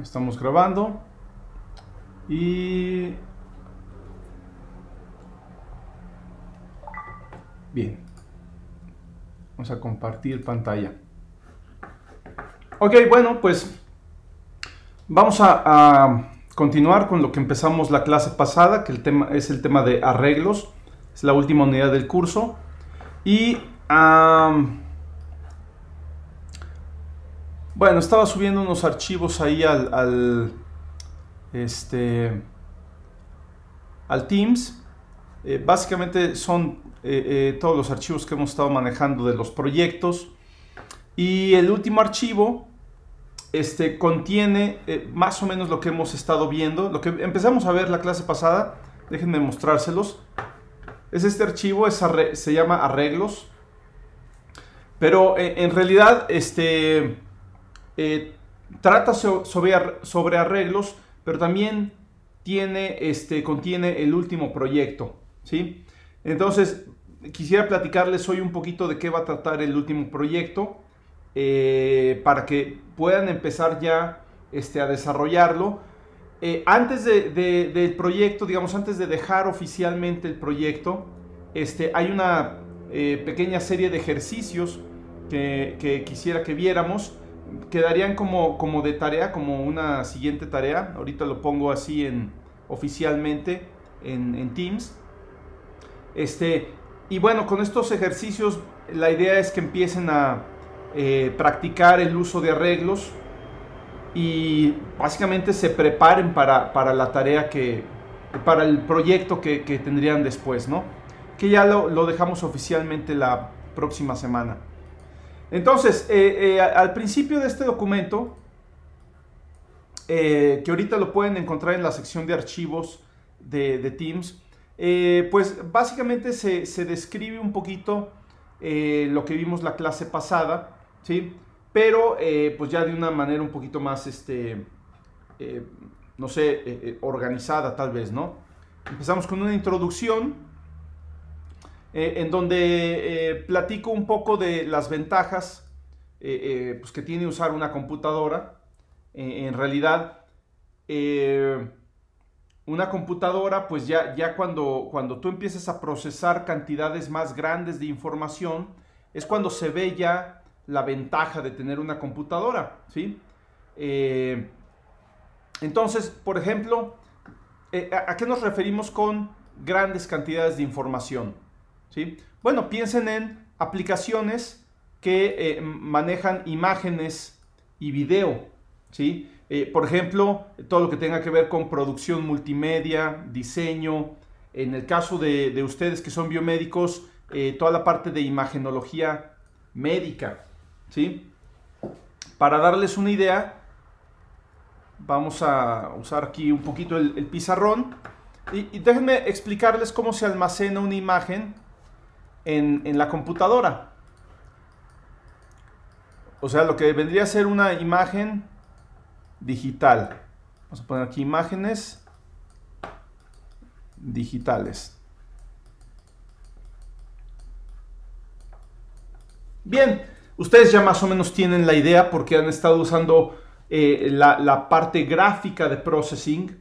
Estamos grabando y bien, vamos a compartir pantalla. Ok, bueno, pues vamos a continuar con lo que empezamos la clase pasada, que el tema es el tema de arreglos. Es la última unidad del curso y bueno, estaba subiendo unos archivos ahí al Teams. Básicamente son todos los archivos que hemos estado manejando de los proyectos, y el último archivo contiene más o menos lo que hemos estado viendo, lo que empezamos a ver la clase pasada. Déjenme mostrárselos. Es este archivo, se llama arreglos, pero en realidad trata sobre arreglos, pero también contiene el último proyecto, ¿sí? Entonces, quisiera platicarles hoy un poquito de qué va a tratar el último proyecto, para que puedan empezar ya a desarrollarlo. Antes del proyecto, digamos, antes de dejar oficialmente el proyecto, hay una pequeña serie de ejercicios que quisiera que viéramos. Quedarían como de tarea, como una siguiente tarea. Ahorita lo pongo así oficialmente en Teams. Y bueno, con estos ejercicios la idea es que empiecen a practicar el uso de arreglos y básicamente se preparen para la tarea para el proyecto que tendrían después, ¿no? Que ya lo dejamos oficialmente la próxima semana. Entonces, al principio de este documento, que ahorita lo pueden encontrar en la sección de archivos de Teams, pues básicamente se describe un poquito lo que vimos la clase pasada, ¿sí? Pero pues ya de una manera un poquito más, no sé, organizada tal vez, ¿no? Empezamos con una introducción, en donde platico un poco de las ventajas pues que tiene usar una computadora. En realidad, una computadora, pues ya cuando tú empiezas a procesar cantidades más grandes de información, es cuando se ve ya la ventaja de tener una computadora, ¿sí? Entonces, por ejemplo, ¿a qué nos referimos con grandes cantidades de información? ¿Sí? Bueno, piensen en aplicaciones que manejan imágenes y video, ¿sí? Por ejemplo, todo lo que tenga que ver con producción multimedia, diseño. En el caso de ustedes que son biomédicos, toda la parte de imagenología médica, ¿sí? Para darles una idea, vamos a usar aquí un poquito el pizarrón y déjenme explicarles cómo se almacena una imagen en la computadora. O sea, lo que vendría a ser una imagen digital. Vamos a poner aquí imágenes digitales. Bien, ustedes ya más o menos tienen la idea porque han estado usando la parte gráfica de processing.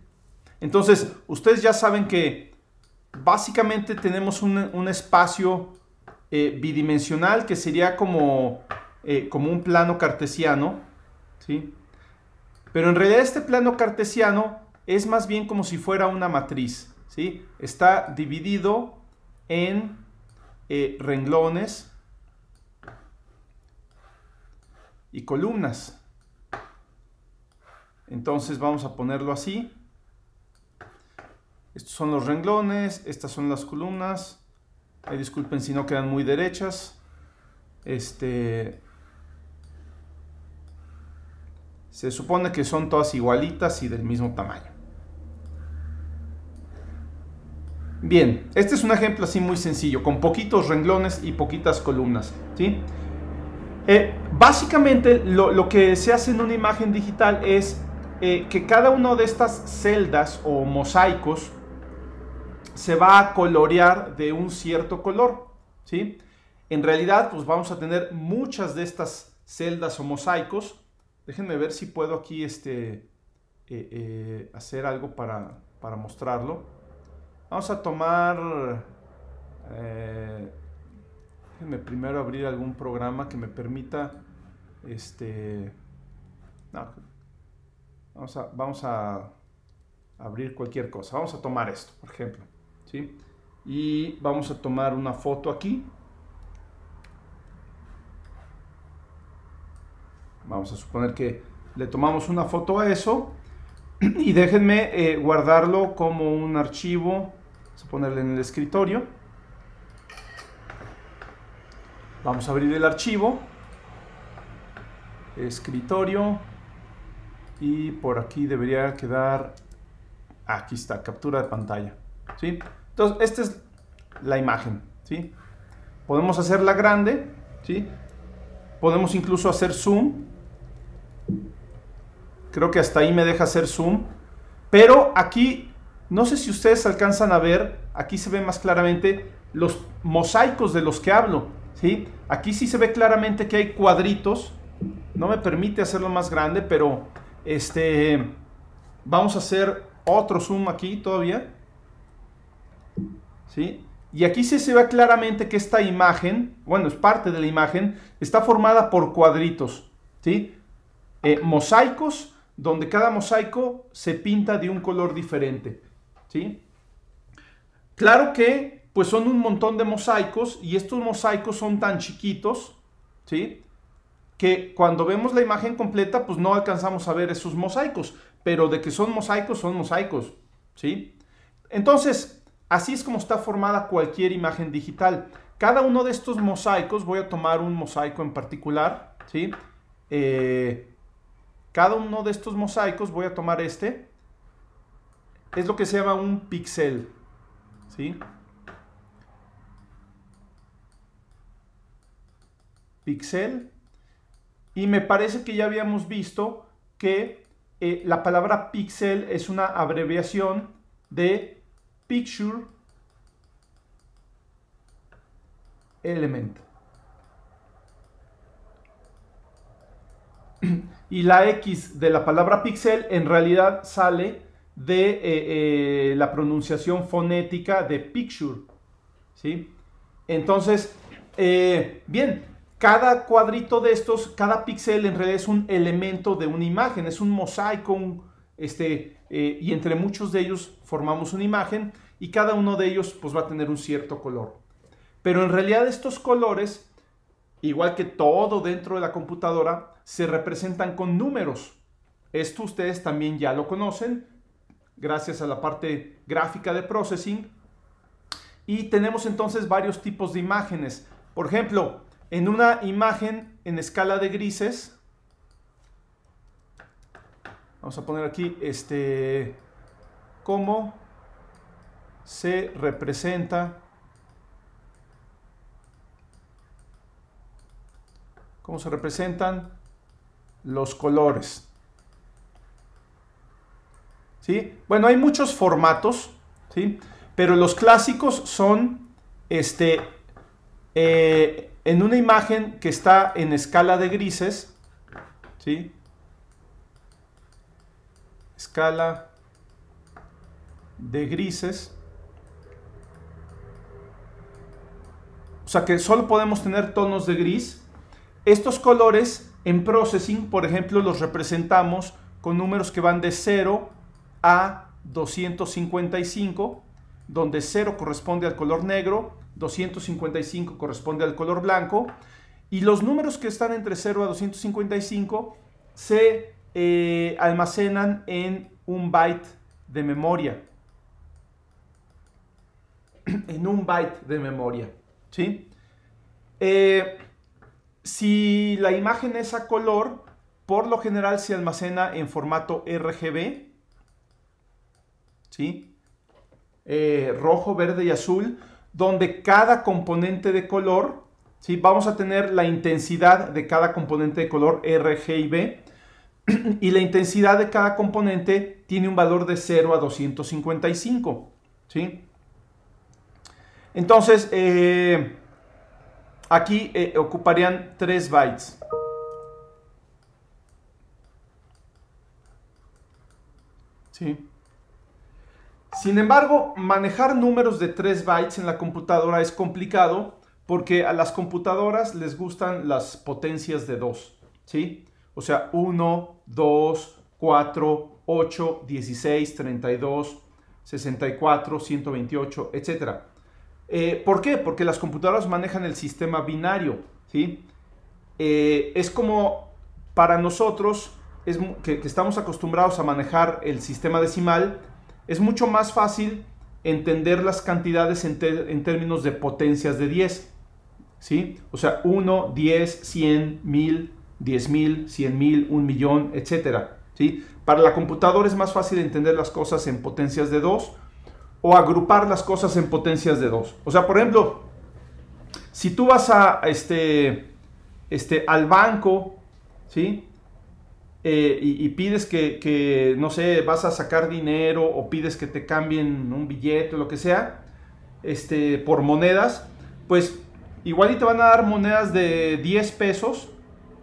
Entonces, ustedes ya saben que básicamente tenemos un espacio bidimensional que sería como un plano cartesiano, ¿sí? Pero en realidad este plano cartesiano es más bien como si fuera una matriz, ¿sí? Está dividido en renglones y columnas. Entonces vamos a ponerlo así. Estos son los renglones, estas son las columnas. Disculpen si no quedan muy derechas. Se supone que son todas igualitas y del mismo tamaño. Bien, este es un ejemplo así muy sencillo, con poquitos renglones y poquitas columnas, ¿sí? Básicamente lo que se hace en una imagen digital es que cada una de estas celdas o mosaicos se va a colorear de un cierto color, ¿sí? En realidad, pues vamos a tener muchas de estas celdas o mosaicos Déjenme ver si puedo aquí hacer algo para mostrarlo. Vamos a tomar... déjenme primero abrir algún programa que me permita... no, vamos a abrir cualquier cosa. Vamos a tomar esto, por ejemplo. ¿Sí? Y vamos a tomar una foto aquí. Vamos a suponer que le tomamos una foto a eso. Y déjenme guardarlo como un archivo. Vamos a ponerle en el escritorio. Vamos a abrir el archivo. Escritorio. Y por aquí debería quedar... Aquí está, captura de pantalla. ¿Sí? Entonces, esta es la imagen. ¿Sí? Podemos hacerla grande. ¿Sí? Podemos incluso hacer zoom. Creo que hasta ahí me deja hacer zoom. Pero aquí, no sé si ustedes alcanzan a ver, aquí se ve más claramente los mosaicos de los que hablo. ¿Sí? Aquí sí se ve claramente que hay cuadritos. No me permite hacerlo más grande, pero vamos a hacer otro zoom aquí todavía. ¿Sí? Y aquí sí se ve claramente que esta imagen, bueno, es parte de la imagen, está formada por cuadritos. ¿Sí? Mosaicos, donde cada mosaico se pinta de un color diferente. ¿Sí? Claro que pues son un montón de mosaicos y estos mosaicos son tan chiquitos, ¿sí?, que cuando vemos la imagen completa pues no alcanzamos a ver esos mosaicos, pero de que son mosaicos, ¿sí? Entonces, así es como está formada cualquier imagen digital. Cada uno de estos mosaicos, voy a tomar un mosaico en particular, ¿sí? Cada uno de estos mosaicos, voy a tomar es lo que se llama un píxel, ¿sí? Píxel. Y me parece que ya habíamos visto que la palabra píxel es una abreviación de Picture Element. Y la X de la palabra píxel en realidad sale de la pronunciación fonética de picture, ¿sí? Entonces, bien, cada cuadrito de estos, cada píxel en realidad es un elemento de una imagen, es un mosaico, y entre muchos de ellos formamos una imagen y cada uno de ellos pues va a tener un cierto color. Pero en realidad estos colores, igual que todo dentro de la computadora, se representan con números. Esto ustedes también ya lo conocen, gracias a la parte gráfica de processing. Y tenemos entonces varios tipos de imágenes. Por ejemplo, en una imagen en escala de grises, vamos a poner aquí cómo se representan los colores. ¿Sí? Bueno, hay muchos formatos, ¿sí?, pero los clásicos son en una imagen que está en escala de grises, ¿sí?, escala de grises, o sea que solo podemos tener tonos de gris. Estos colores en processing, por ejemplo, los representamos con números que van de 0 a 255, donde 0 corresponde al color negro, 255 corresponde al color blanco, y los números que están entre 0 a 255 se almacenan en un byte de memoria. En un byte de memoria, ¿sí? Si la imagen es a color, por lo general se almacena en formato RGB, ¿sí?, rojo, verde y azul, donde cada componente de color, ¿sí?, vamos a tener la intensidad de cada componente de color R, G y B, y la intensidad de cada componente tiene un valor de 0 a 255, ¿sí? Entonces, aquí ocuparían 3 bytes. ¿sí? Sin embargo, manejar números de 3 bytes en la computadora es complicado porque a las computadoras les gustan las potencias de 2, ¿sí? O sea, 1, 2, 4, 8, 16, 32, 64, 128, etc. ¿Por qué? Porque las computadoras manejan el sistema binario, ¿sí? Es como para nosotros, que estamos acostumbrados a manejar el sistema decimal, es mucho más fácil entender las cantidades en términos de potencias de 10, ¿sí? O sea, 1, 10, 100, 1000, 10,000, 100,000, 1,000,000, etc. ¿Sí? Para la computadora es más fácil entender las cosas en potencias de 2 o agrupar las cosas en potencias de 2. O sea, por ejemplo, si tú vas al banco, ¿sí? Y pides que, no sé, vas a sacar dinero o pides que te cambien un billete o lo que sea, por monedas, pues igual y te van a dar monedas de 10 pesos,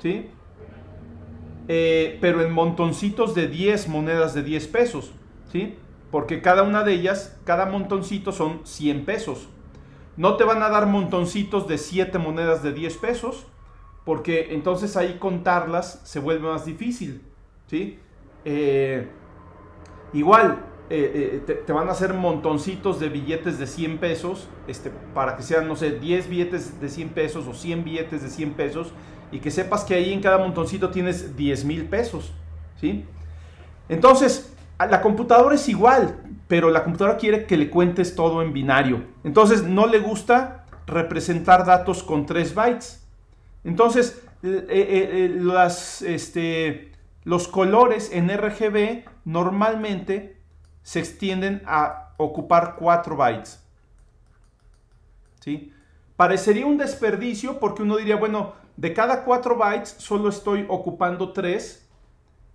¿sí? Pero en montoncitos de 10 monedas de 10 pesos, ¿sí? Porque cada una de ellas, cada montoncito son 100 pesos. No te van a dar montoncitos de 7 monedas de 10 pesos, porque entonces ahí contarlas se vuelve más difícil, ¿sí? Igual, te van a hacer montoncitos de billetes de 100 pesos, para que sean, no sé, 10 billetes de 100 pesos o 100 billetes de 100 pesos, y que sepas que ahí en cada montoncito tienes 10,000 pesos, ¿sí? Entonces, la computadora es igual, pero la computadora quiere que le cuentes todo en binario. Entonces, no le gusta representar datos con 3 bytes. Entonces, los colores en RGB normalmente se extienden a ocupar 4 bytes, ¿sí? Parecería un desperdicio porque uno diría, bueno, de cada 4 bytes solo estoy ocupando 3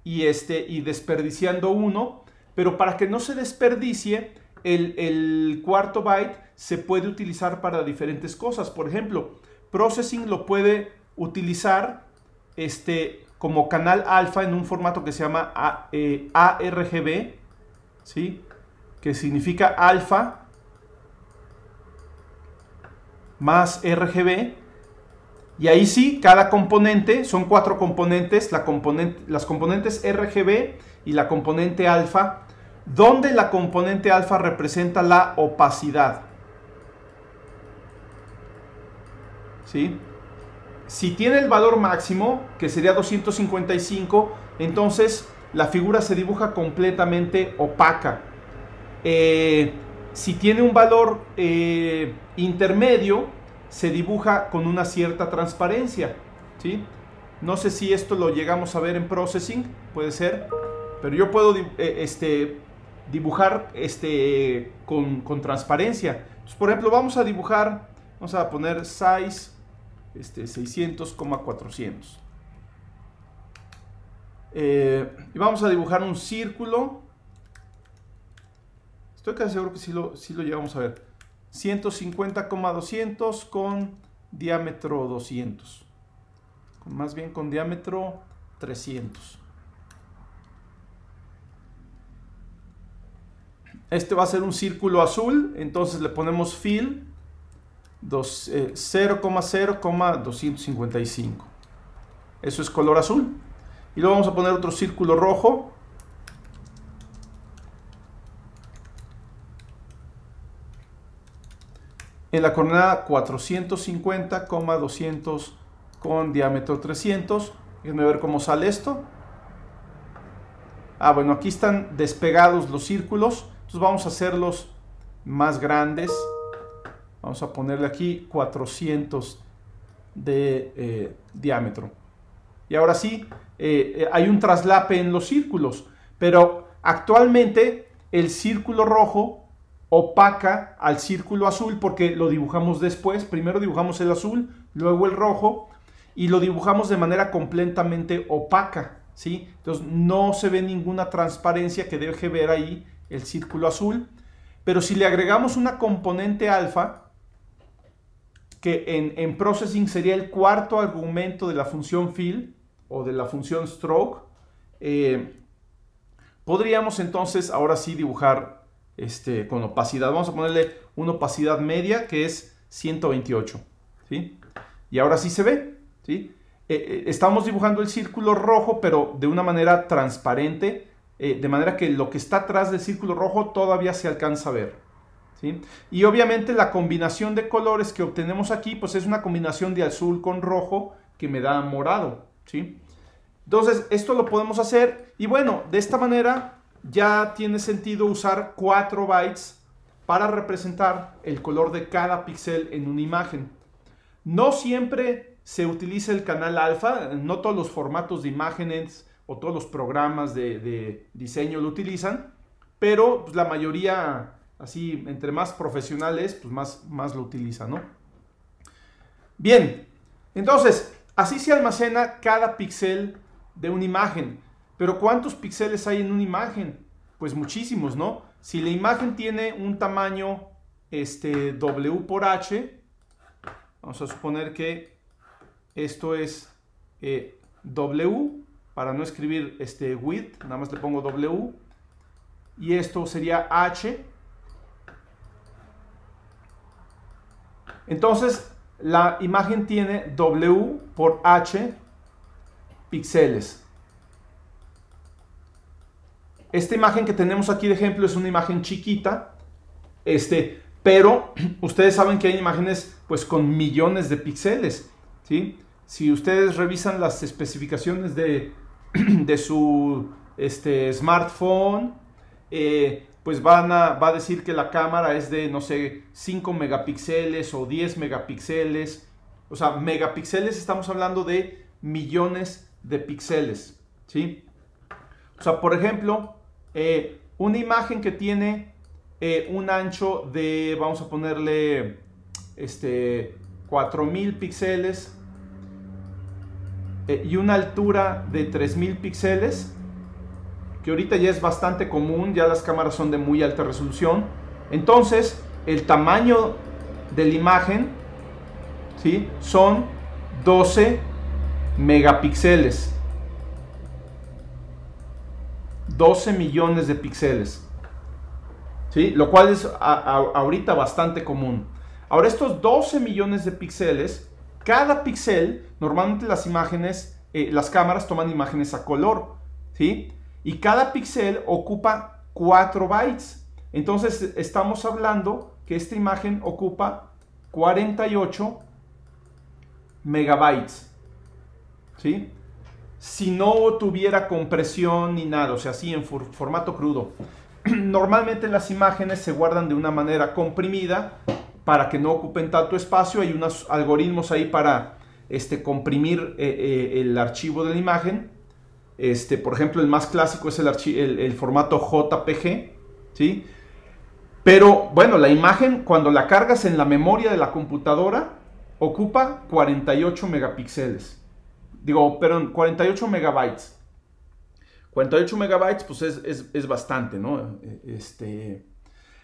y desperdiciando 1, pero para que no se desperdicie, el cuarto byte se puede utilizar para diferentes cosas. Por ejemplo, Processing lo puede utilizar como canal alfa en un formato que se llama ARGB, ¿sí? Que significa alfa más RGB. Y ahí sí, cada componente, son 4 componentes, las componentes RGB y la componente alfa, donde la componente alfa representa la opacidad, ¿sí? Si tiene el valor máximo, que sería 255, entonces la figura se dibuja completamente opaca. Si tiene un valor intermedio, se dibuja con una cierta transparencia, ¿sí? No sé si esto lo llegamos a ver en Processing, puede ser, pero yo puedo dibujar con transparencia. Entonces, por ejemplo, vamos a dibujar, vamos a poner size 600,400. Y vamos a dibujar un círculo. Estoy casi seguro que sí lo llegamos a ver. 150,200 con diámetro 200. Más bien con diámetro 300. Este va a ser un círculo azul, entonces le ponemos fill 0,0,255. Eso es color azul. Y luego vamos a poner otro círculo rojo. En la coordenada 450,200 con diámetro 300. Déjenme ver cómo sale esto. Bueno, aquí están despegados los círculos. Entonces vamos a hacerlos más grandes. Vamos a ponerle aquí 400 de diámetro. Y ahora sí, hay un traslape en los círculos. Pero actualmente el círculo rojo opaca al círculo azul porque lo dibujamos después. Primero dibujamos el azul, luego el rojo, y lo dibujamos de manera completamente opaca, ¿sí? Entonces no se ve ninguna transparencia que deje ver ahí el círculo azul. Pero si le agregamos una componente alfa, que en Processing sería el cuarto argumento de la función fill o de la función stroke, podríamos entonces ahora sí dibujar con opacidad. Vamos a ponerle una opacidad media que es 128, ¿sí? Y ahora sí se ve, ¿sí? Estamos dibujando el círculo rojo, pero de una manera transparente, de manera que lo que está atrás del círculo rojo todavía se alcanza a ver, ¿sí? Y obviamente la combinación de colores que obtenemos aquí, pues es una combinación de azul con rojo que me da morado, ¿sí? Entonces, esto lo podemos hacer y bueno, de esta manera ya tiene sentido usar 4 bytes para representar el color de cada píxel en una imagen. No siempre se utiliza el canal alfa, no todos los formatos de imágenes o todos los programas de diseño lo utilizan, pero pues, la mayoría, así, entre más profesionales, pues más lo utilizan, ¿no? Bien, entonces, así se almacena cada píxel de una imagen. Pero ¿cuántos píxeles hay en una imagen? Pues muchísimos, ¿no? Si la imagen tiene un tamaño W por H, vamos a suponer que esto es W, para no escribir width, nada más le pongo W, y esto sería H. Entonces, la imagen tiene W por H píxeles. Esta imagen que tenemos aquí de ejemplo es una imagen chiquita, pero ustedes saben que hay imágenes pues con millones de píxeles, ¿sí? Si ustedes revisan las especificaciones de su smartphone, pues va a decir que la cámara es de, no sé, 5 megapíxeles o 10 megapíxeles. O sea, megapíxeles, estamos hablando de millones de píxeles, ¿sí? O sea, por ejemplo, una imagen que tiene un ancho de, vamos a ponerle 4000 píxeles y una altura de 3000 píxeles, que ahorita ya es bastante común, ya las cámaras son de muy alta resolución. Entonces, el tamaño de la imagen, ¿sí?, son 12 megapíxeles. 12 millones de píxeles, ¿sí? Lo cual es ahorita bastante común. Ahora, estos 12 millones de píxeles, cada píxel, normalmente las imágenes, las cámaras toman imágenes a color, ¿sí? Y cada píxel ocupa 4 bytes. Entonces, estamos hablando que esta imagen ocupa 48 megabytes, ¿sí? Si no tuviera compresión ni nada, o sea, así en formato crudo. Normalmente las imágenes se guardan de una manera comprimida para que no ocupen tanto espacio. Hay unos algoritmos ahí para comprimir el archivo de la imagen. Por ejemplo, el más clásico es el formato JPG, ¿sí? Pero bueno, la imagen, cuando la cargas en la memoria de la computadora, ocupa 48 megapíxeles. Digo, perdón, 48 megabytes. 48 megabytes, pues es bastante, ¿no?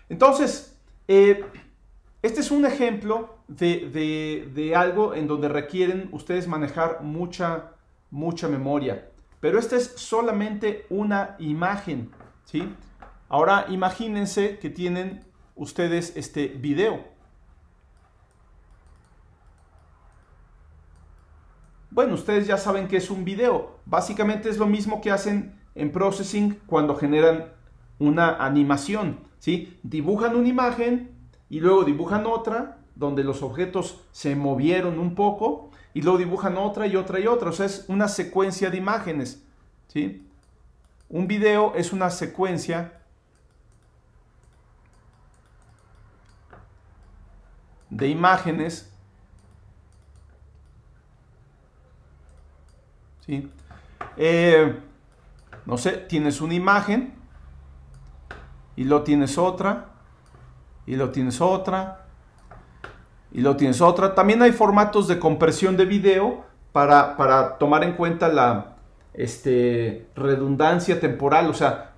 Entonces, este es un ejemplo de algo en donde requieren ustedes manejar mucha memoria. Pero esta es solamente una imagen, ¿sí? Ahora imagínense que tienen ustedes video. Bueno, ustedes ya saben que es un video. Básicamente es lo mismo que hacen en processing cuando generan una animación, ¿sí? Dibujan una imagen y luego dibujan otra donde los objetos se movieron un poco y luego dibujan otra y otra y otra. O sea, es una secuencia de imágenes, ¿sí? Un video es una secuencia de imágenes, ¿sí? No sé, tienes una imagen y luego tienes otra y luego tienes otra y luego tienes otra. También hay formatos de compresión de video para tomar en cuenta la redundancia temporal. O sea,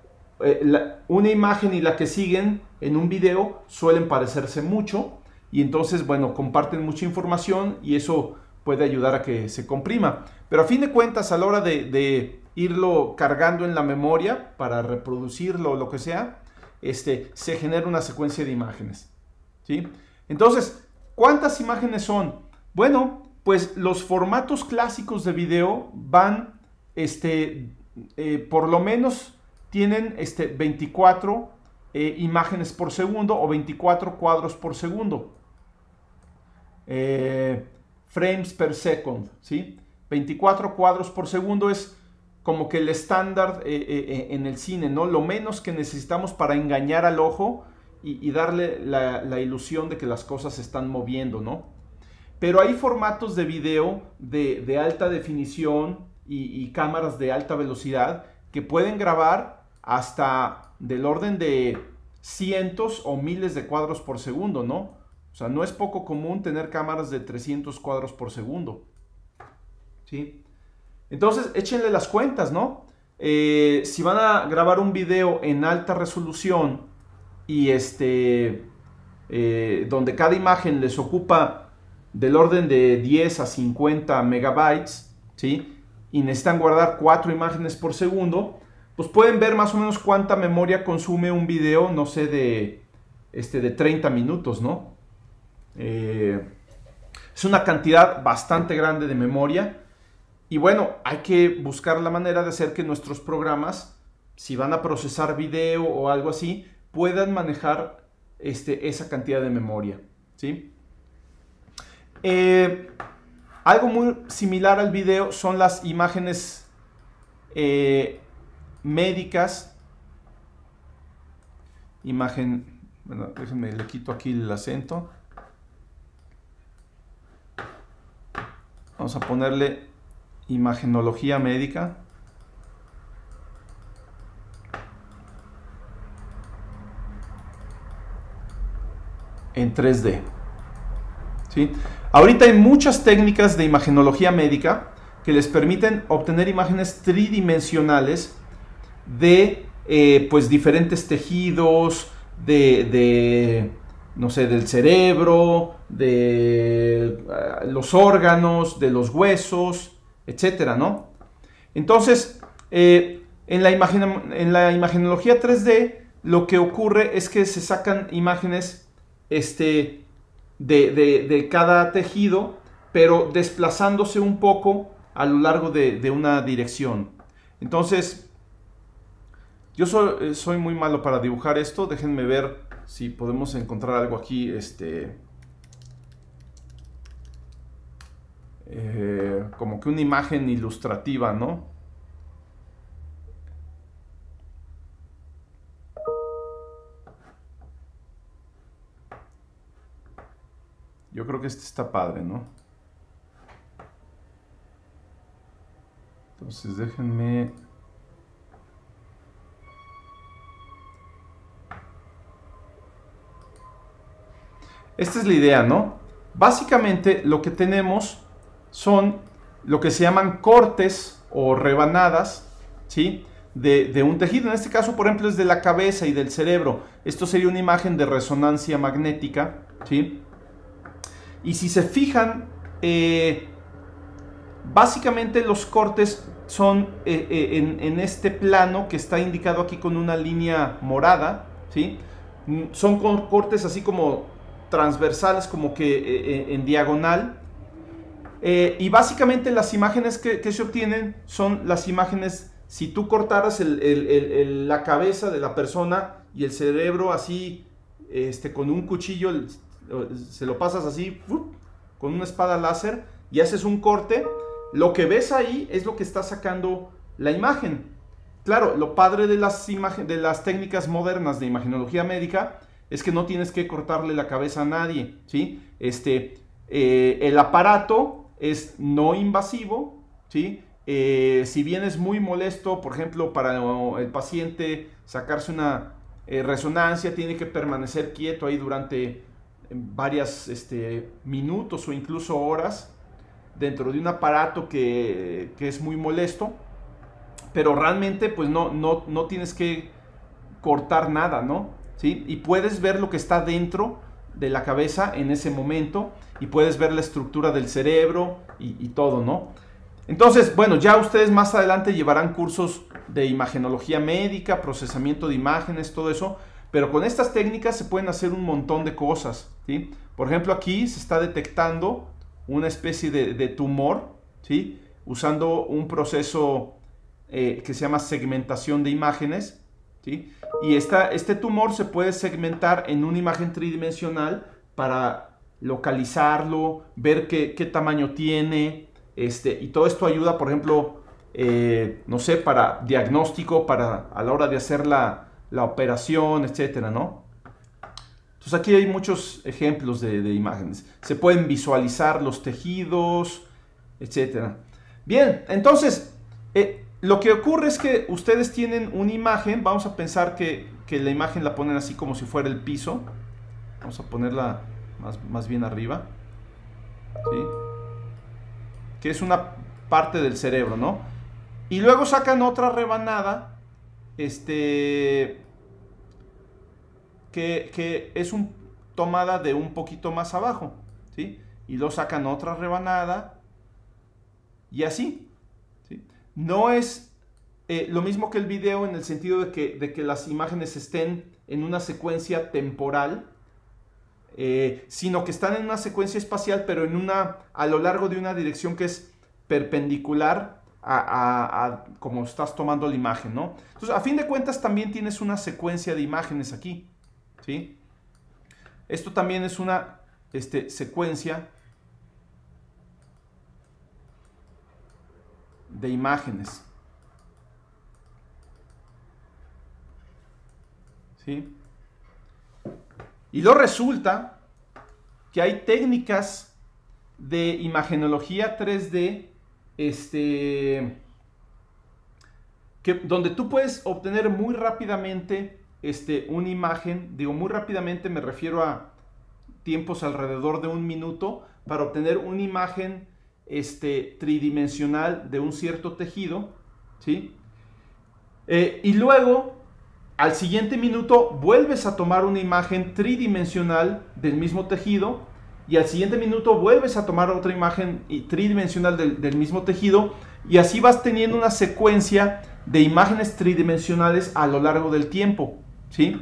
una imagen y la que siguen en un video suelen parecerse mucho y entonces, bueno, comparten mucha información y eso puede ayudar a que se comprima. Pero a fin de cuentas, a la hora de irlo cargando en la memoria para reproducirlo o lo que sea, se genera una secuencia de imágenes, ¿sí? Entonces, ¿cuántas imágenes son? Bueno, pues los formatos clásicos de video van, por lo menos tienen 24 imágenes por segundo o 24 cuadros por segundo. Frames per second, ¿sí? 24 cuadros por segundo es como que el estándar en el cine, ¿no? Lo menos que necesitamos para engañar al ojo y darle la ilusión de que las cosas se están moviendo, ¿no? Pero hay formatos de video de alta definición y cámaras de alta velocidad que pueden grabar hasta del orden de cientos o miles de cuadros por segundo, ¿no? O sea, no es poco común tener cámaras de 300 cuadros por segundo, ¿sí? Entonces, échenle las cuentas, ¿no? Si van a grabar un video en alta resolución y donde cada imagen les ocupa del orden de 10 a 50 megabytes, ¿sí? Y necesitan guardar 4 imágenes por segundo, pues pueden ver más o menos cuánta memoria consume un video, no sé, de 30 minutos, ¿no? Es una cantidad bastante grande de memoria. Y bueno, hay que buscar la manera de hacer que nuestros programas, si van a procesar video o algo así, puedan manejar esa cantidad de memoria, ¿sí? Algo muy similar al video son las imágenes médicas. Bueno, déjenme, le quito aquí el acento. Vamos a ponerle imagenología médica. En 3D. ¿Sí? Ahorita hay muchas técnicas de imagenología médica que les permiten obtener imágenes tridimensionales de pues diferentes tejidos, no sé, del cerebro, de los órganos, de los huesos, etcétera, ¿no? Entonces, en la imagenología 3D, lo que ocurre es que se sacan imágenes de cada tejido, pero desplazándose un poco a lo largo de una dirección. Entonces, yo soy muy malo para dibujar esto. Déjenme ver si podemos encontrar algo aquí, como que una imagen ilustrativa, ¿no? Yo creo que este está padre, ¿no? Entonces déjenme... Esta es la idea, ¿no? Básicamente lo que tenemos son lo que se llaman cortes o rebanadas, ¿sí? De un tejido. En este caso, por ejemplo, es de la cabeza y del cerebro. Esto sería una imagen de resonancia magnética, ¿sí? Y si se fijan, básicamente los cortes son en este plano que está indicado aquí con una línea morada, ¿sí? Son cortes así como transversales, como que en diagonal. Y básicamente las imágenes que se obtienen son las imágenes, si tú cortaras la cabeza de la persona y el cerebro así, con un cuchillo, se lo pasas así, con una espada láser y haces un corte, lo que ves ahí es lo que está sacando la imagen. Claro, lo padre de las técnicas modernas de imagenología médica es que no tienes que cortarle la cabeza a nadie, ¿sí? El aparato es no invasivo, ¿sí? Si bien es muy molesto, por ejemplo, para el paciente sacarse una resonancia, tiene que permanecer quieto ahí durante varios minutos o incluso horas dentro de un aparato que es muy molesto, pero realmente pues no tienes que cortar nada, ¿no? ¿Sí? Y puedes ver lo que está dentro de la cabeza en ese momento y puedes ver la estructura del cerebro y todo, ¿no? Entonces, bueno, ya ustedes más adelante llevarán cursos de imagenología médica, procesamiento de imágenes, todo eso, pero con estas técnicas se pueden hacer un montón de cosas, ¿sí? Por ejemplo, aquí se está detectando una especie de tumor, ¿sí? Usando un proceso que se llama segmentación de imágenes, ¿sí? Y este tumor se puede segmentar en una imagen tridimensional para localizarlo, ver qué tamaño tiene, y todo esto ayuda, por ejemplo, no sé, para diagnóstico, a la hora de hacer la operación, etcétera, ¿no? Entonces aquí hay muchos ejemplos de imágenes. Se pueden visualizar los tejidos, etcétera. Bien, entonces, lo que ocurre es que ustedes tienen una imagen. Vamos a pensar que la imagen la ponen así como si fuera el piso. Vamos a ponerla más bien arriba, ¿sí? Que es una parte del cerebro, ¿no? Y luego sacan otra rebanada, que es tomada de un poquito más abajo, ¿sí? Y luego sacan otra rebanada y así, ¿sí? No es lo mismo que el video en el sentido de que las imágenes estén en una secuencia temporal, sino que están en una secuencia espacial, pero a lo largo de una dirección que es perpendicular a como estás tomando la imagen, ¿no? Entonces, a fin de cuentas, también tienes una secuencia de imágenes aquí, ¿sí? Esto también es una secuencia de imágenes, ¿sí? Y luego resulta que hay técnicas de imagenología 3D, donde tú puedes obtener muy rápidamente una imagen. Digo, muy rápidamente me refiero a tiempos alrededor de 1 minuto para obtener una imagen tridimensional de un cierto tejido, ¿sí? Y luego, al siguiente minuto, vuelves a tomar una imagen tridimensional del mismo tejido, y al siguiente minuto vuelves a tomar otra imagen tridimensional del mismo tejido, y así vas teniendo una secuencia de imágenes tridimensionales a lo largo del tiempo, ¿sí?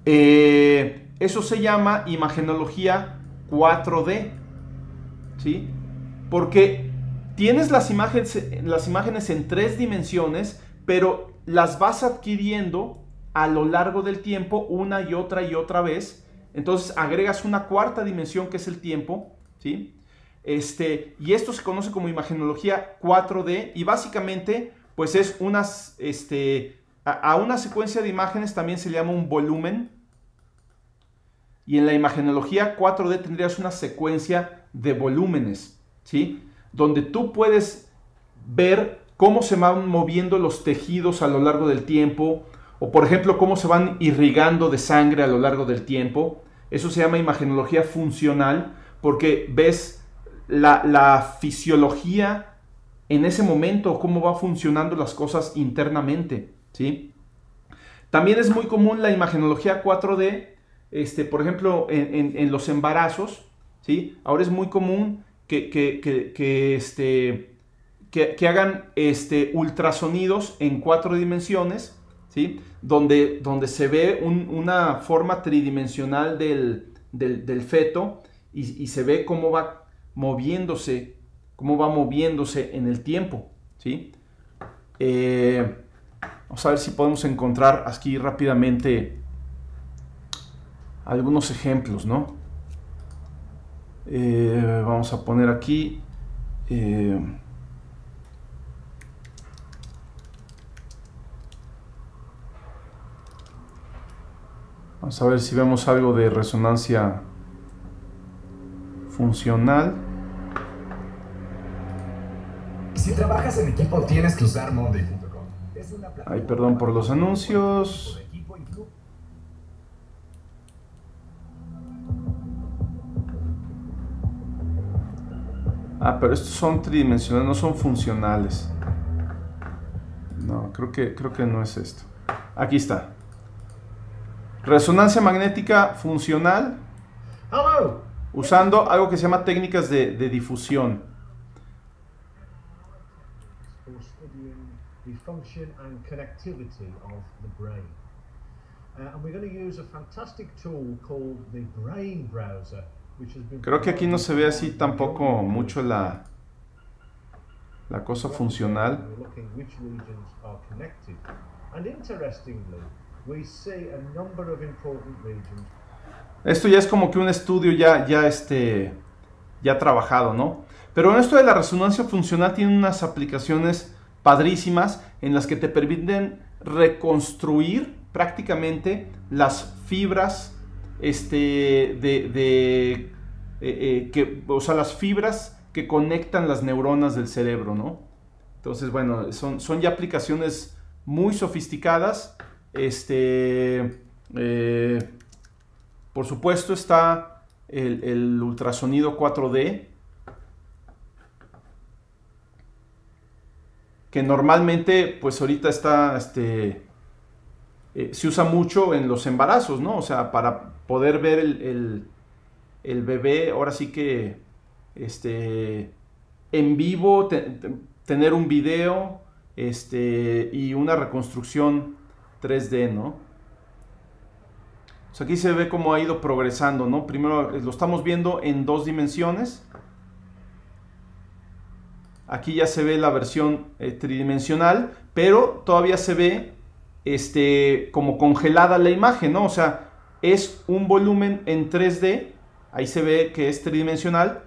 Eso se llama imagenología 4D, ¿sí? Porque tienes las imágenes en 3 dimensiones, pero las vas adquiriendo a lo largo del tiempo una y otra vez. Entonces agregas una 4ª dimensión, que es el tiempo, ¿sí? Y esto se conoce como imagenología 4D, y básicamente pues es a una secuencia de imágenes también se le llama un volumen. Y en la imagenología 4D tendrías una secuencia de volúmenes, ¿sí? Donde tú puedes ver cómo se van moviendo los tejidos a lo largo del tiempo, o por ejemplo cómo se van irrigando de sangre a lo largo del tiempo. Eso se llama imagenología funcional, porque ves la fisiología en ese momento, cómo va funcionando las cosas internamente, ¿sí? También es muy común la imagenología 4D, por ejemplo, en los embarazos, ¿sí? Ahora es muy común que hagan ultrasonidos en 4 dimensiones, ¿sí? Donde se ve una forma tridimensional del feto, y se ve cómo va moviéndose en el tiempo, ¿sí? Vamos a ver si podemos encontrar aquí rápidamente algunos ejemplos, ¿no? Vamos a poner aquí vamos a ver si vemos algo de resonancia funcional. Si trabajas en equipo, tienes que usar Monday.com. Ay, perdón por los anuncios. Pero estos son tridimensionales, no son funcionales. No, creo que no es esto. Aquí está. Resonancia magnética funcional. Usando algo que se llama técnicas de difusión. the function and connectivity of the brain. And we're going to use a fantastic tool called the Brain Browser, which has been... Creo que aquí no se ve así tampoco mucho la cosa funcional. We're looking which regions are connected. And interestingly, we see a number of important regions. Esto ya es como que un estudio ya trabajado, ¿no? Pero esto de la resonancia funcional tiene unas aplicaciones padrísimas en las que te permiten reconstruir prácticamente las fibras, o sea, las fibras que conectan las neuronas del cerebro, ¿no? Entonces, bueno, son ya aplicaciones muy sofisticadas. Por supuesto está el ultrasonido 4D, que normalmente, pues ahorita está, se usa mucho en los embarazos, ¿no? O sea, para poder ver el bebé, ahora sí que, en vivo, tener un video, y una reconstrucción 3D, ¿no? O sea, aquí se ve cómo ha ido progresando, ¿no? Primero lo estamos viendo en 2 dimensiones. Aquí ya se ve la versión tridimensional, pero todavía se ve como congelada la imagen, ¿no? O sea, es un volumen en 3D, ahí se ve que es tridimensional,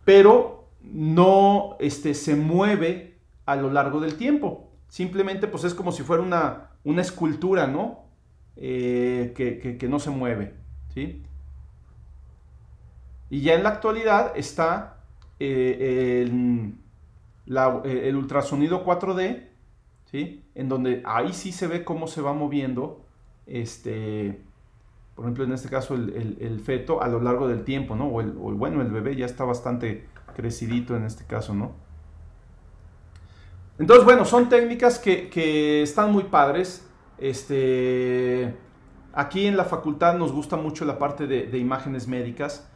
pero no se mueve a lo largo del tiempo. Simplemente pues es como si fuera una escultura, ¿no? Que no se mueve, ¿sí? Y ya en la actualidad está el ultrasonido 4D, ¿sí? En donde ahí sí se ve cómo se va moviendo, por ejemplo, en este caso el feto a lo largo del tiempo, ¿no? Bueno, el bebé ya está bastante crecidito en este caso, ¿no? Entonces, bueno, son técnicas que están muy padres. Aquí en la facultad nos gusta mucho la parte de imágenes médicas.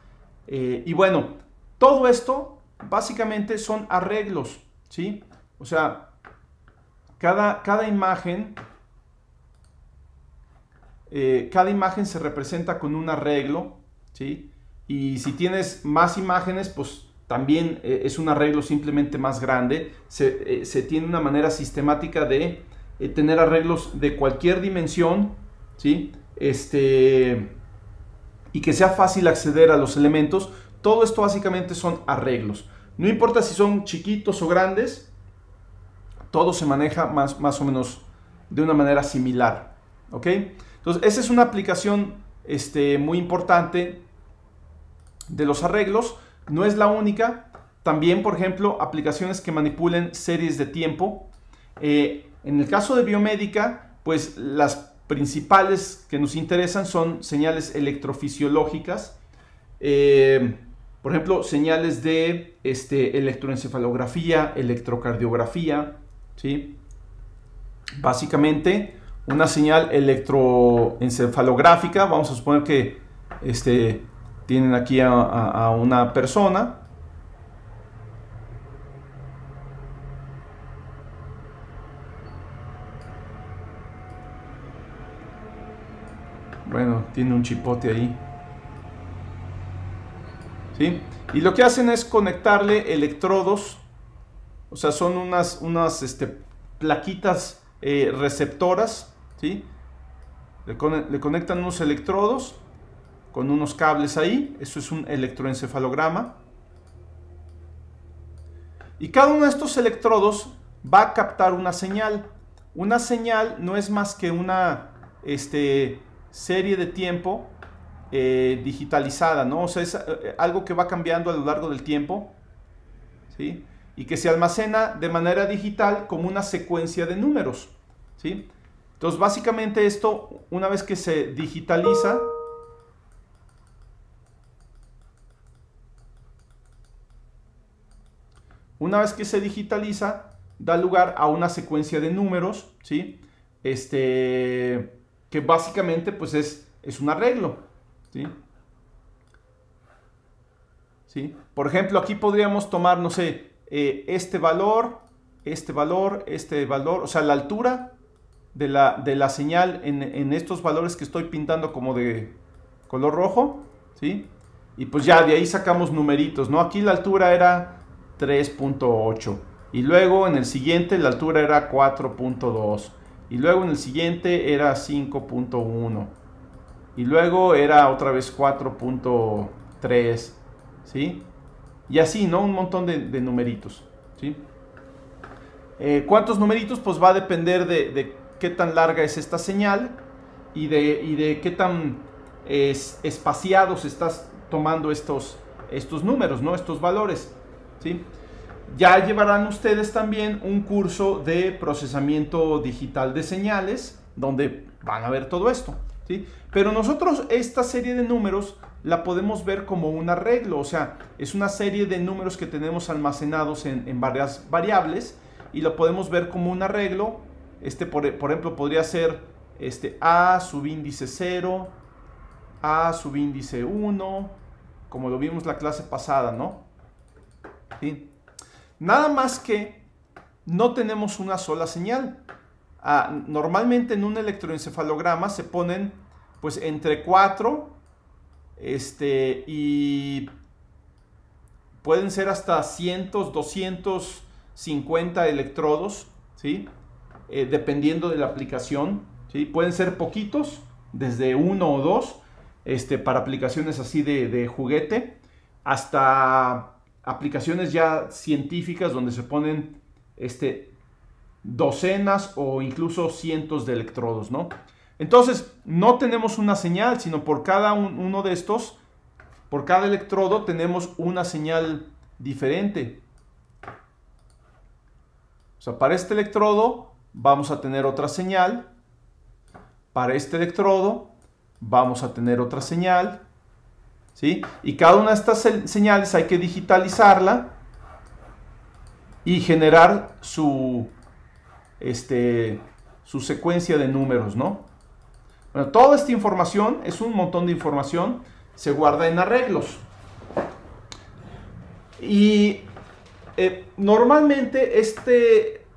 Y bueno, todo esto básicamente son arreglos, ¿sí? O sea, cada imagen se representa con un arreglo, ¿sí? Y si tienes más imágenes, pues también es un arreglo simplemente más grande. Se tiene una manera sistemática de tener arreglos de cualquier dimensión, ¿sí? Y que sea fácil acceder a los elementos. Todo esto básicamente son arreglos. No importa si son chiquitos o grandes, todo se maneja más o menos de una manera similar, ¿ok? Entonces, esa es una aplicación muy importante de los arreglos. No es la única. También, por ejemplo, aplicaciones que manipulen series de tiempo. En el caso de biomédica, pues las principales que nos interesan son señales electrofisiológicas. Por ejemplo, señales de electroencefalografía, electrocardiografía, ¿sí? Básicamente, una señal electroencefalográfica, vamos a suponer que tienen aquí a una persona. Bueno, tiene un chipote ahí, ¿sí? Y lo que hacen es conectarle electrodos, o sea, son unas plaquitas receptoras, ¿sí? Le conectan unos electrodos con unos cables ahí. Eso es un electroencefalograma. Y cada uno de estos electrodos va a captar una señal. Una señal no es más que una serie de tiempo digitalizada, ¿no? O sea, es algo que va cambiando a lo largo del tiempo, ¿sí? Y que se almacena de manera digital como una secuencia de números, ¿sí? Entonces, básicamente esto, una vez que se digitaliza, da lugar a una secuencia de números, ¿sí? Que básicamente pues es un arreglo, ¿sí? ¿Sí? Por ejemplo, aquí podríamos tomar, no sé, este valor este valor, o sea, la altura de la señal en estos valores que estoy pintando como de color rojo, ¿sí? Y pues ya de ahí sacamos numeritos, ¿no? Aquí la altura era 3.8 y luego en el siguiente la altura era 4.2 y luego en el siguiente era 5.1 y luego era otra vez 4.3, ¿sí? Y así, ¿no? Un montón de numeritos, ¿sí? ¿Cuántos numeritos? Pues va a depender de qué tan larga es esta señal y de qué tan espaciados estás tomando estos números, ¿no? Estos valores, ¿sí? Ya llevarán ustedes también un curso de procesamiento digital de señales, donde van a ver todo esto, ¿sí? Pero nosotros esta serie de números la podemos ver como un arreglo, o sea, es una serie de números que tenemos almacenados en varias variables y lo podemos ver como un arreglo. Por ejemplo, podría ser A subíndice 0, A subíndice 1, como lo vimos la clase pasada, ¿no? ¿Sí? Nada más que no tenemos una sola señal. Normalmente en un electroencefalograma se ponen pues entre 4 y pueden ser hasta 100, 250 electrodos, ¿sí? Dependiendo de la aplicación, ¿sí? Pueden ser poquitos, desde 1 o 2, para aplicaciones así de juguete, hasta aplicaciones ya científicas donde se ponen docenas o incluso cientos de electrodos, ¿no? Entonces, no tenemos una señal, sino por cada uno de estos, por cada electrodo tenemos una señal diferente. O sea, para este electrodo vamos a tener otra señal, para este electrodo vamos a tener otra señal, ¿sí? Y cada una de estas señales hay que digitalizarla y generar su secuencia de números, ¿no? Bueno, toda esta información, es un montón de información, se guarda en arreglos. Y normalmente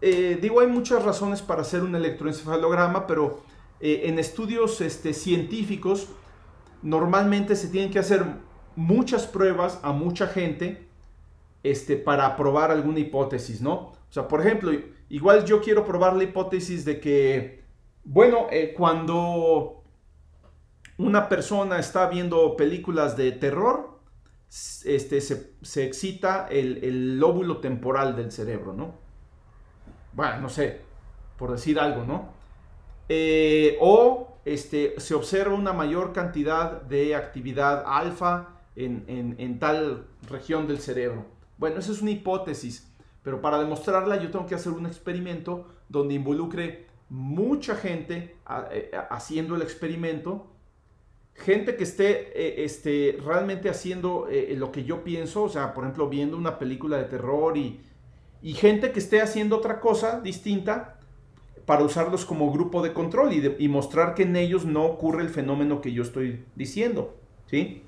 hay muchas razones para hacer un electroencefalograma, pero en estudios científicos normalmente se tienen que hacer muchas pruebas a mucha gente para probar alguna hipótesis, ¿no? O sea, por ejemplo, igual yo quiero probar la hipótesis de que, bueno, cuando una persona está viendo películas de terror, se excita el lóbulo temporal del cerebro, ¿no? Bueno, no sé, por decir algo, ¿no? Se observa una mayor cantidad de actividad alfa en tal región del cerebro. Bueno, esa es una hipótesis, pero para demostrarla yo tengo que hacer un experimento donde involucre mucha gente haciendo el experimento, gente que esté realmente haciendo lo que yo pienso, o sea, por ejemplo, viendo una película de terror y gente que esté haciendo otra cosa distinta para usarlos como grupo de control y mostrar que en ellos no ocurre el fenómeno que yo estoy diciendo, ¿sí?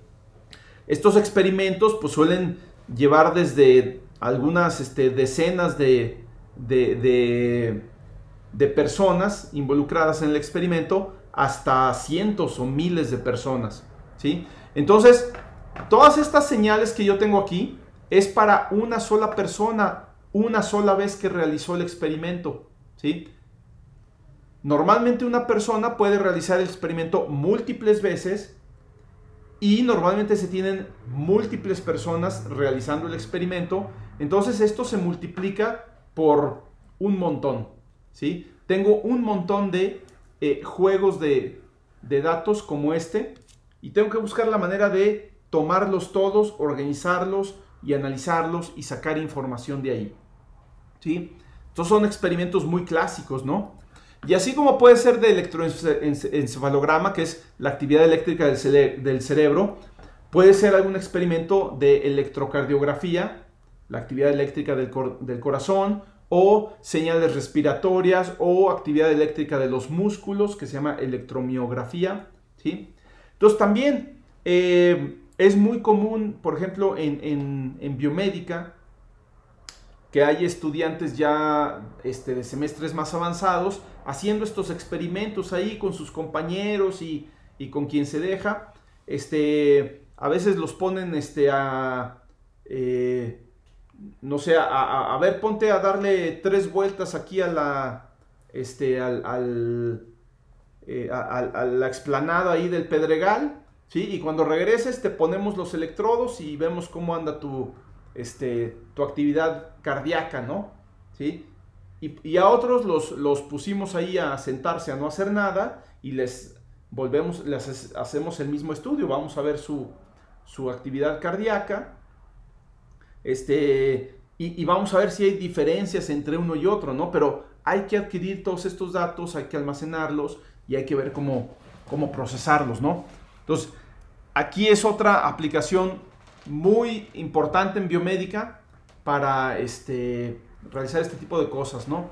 Estos experimentos pues suelen llevar desde algunas decenas de personas involucradas en el experimento hasta cientos o miles de personas, ¿sí? Entonces, todas estas señales que yo tengo aquí es para una sola persona, una sola vez que realizó el experimento, ¿sí? Normalmente una persona puede realizar el experimento múltiples veces y normalmente se tienen múltiples personas realizando el experimento. Entonces esto se multiplica por un montón, ¿sí? Tengo un montón de juegos de datos como y tengo que buscar la manera de tomarlos todos, organizarlos y analizarlos y sacar información de ahí, ¿sí? Estos son experimentos muy clásicos, ¿no? Y así como puede ser de electroencefalograma, que es la actividad eléctrica del cerebro, puede ser algún experimento de electrocardiografía, la actividad eléctrica del corazón, o señales respiratorias, o actividad eléctrica de los músculos, que se llama electromiografía, ¿sí? Entonces también es muy común, por ejemplo, en biomédica, que hay estudiantes ya de semestres más avanzados haciendo estos experimentos ahí con sus compañeros y con quien se deja. A veces los ponen no sé, a ver, ponte a darle 3 vueltas aquí a la a la explanada ahí del Pedregal, ¿sí? Y cuando regreses te ponemos los electrodos y vemos cómo anda tu actividad cardíaca, ¿no? ¿Sí? Y a otros los pusimos ahí a sentarse, a no hacer nada, y les hacemos el mismo estudio. Vamos a ver su actividad cardíaca, y vamos a ver si hay diferencias entre uno y otro, ¿no? Pero hay que adquirir todos estos datos, hay que almacenarlos y hay que ver cómo procesarlos, ¿no? Entonces, aquí es otra aplicación muy importante en biomédica para realizar este tipo de cosas, ¿no?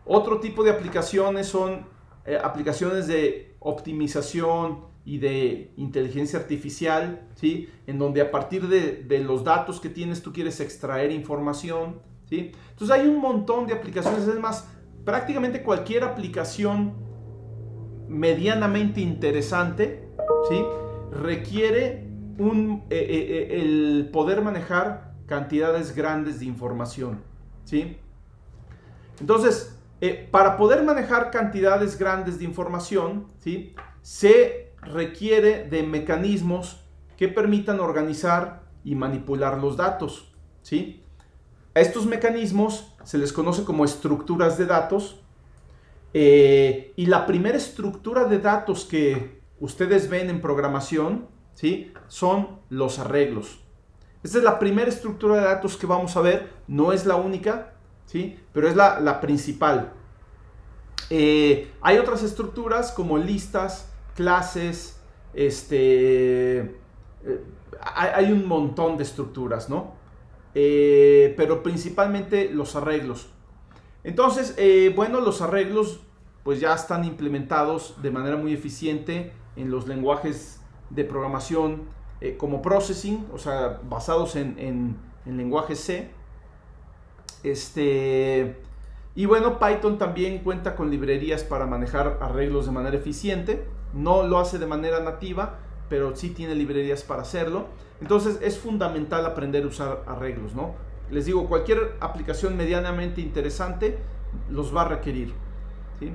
Otro tipo de aplicaciones son aplicaciones de optimización y de inteligencia artificial, ¿sí? En donde a partir de los datos que tienes tú quieres extraer información, ¿sí? Entonces hay un montón de aplicaciones. Es más, prácticamente cualquier aplicación medianamente interesante, ¿sí? Requiere el poder manejar cantidades grandes de información, ¿sí? Entonces, para poder manejar cantidades grandes de información, ¿sí? Se requiere de mecanismos que permitan organizar y manipular los datos, ¿sí? A estos mecanismos se les conoce como estructuras de datos, y la primera estructura de datos que ustedes ven en programación, ¿sí? Son los arreglos. Esta es la primera estructura de datos que vamos a ver, no es la única, ¿sí? Pero es la principal. Hay otras estructuras como listas, clases, hay un montón de estructuras, ¿no? Pero principalmente los arreglos. Entonces, bueno, los arreglos pues ya están implementados de manera muy eficiente en los lenguajes de programación como processing, o sea, basados en lenguaje C. Y bueno, Python también cuenta con librerías para manejar arreglos de manera eficiente. No lo hace de manera nativa, pero sí tiene librerías para hacerlo. Entonces es fundamental aprender a usar arreglos, ¿no? Les digo, cualquier aplicación medianamente interesante los va a requerir, ¿sí?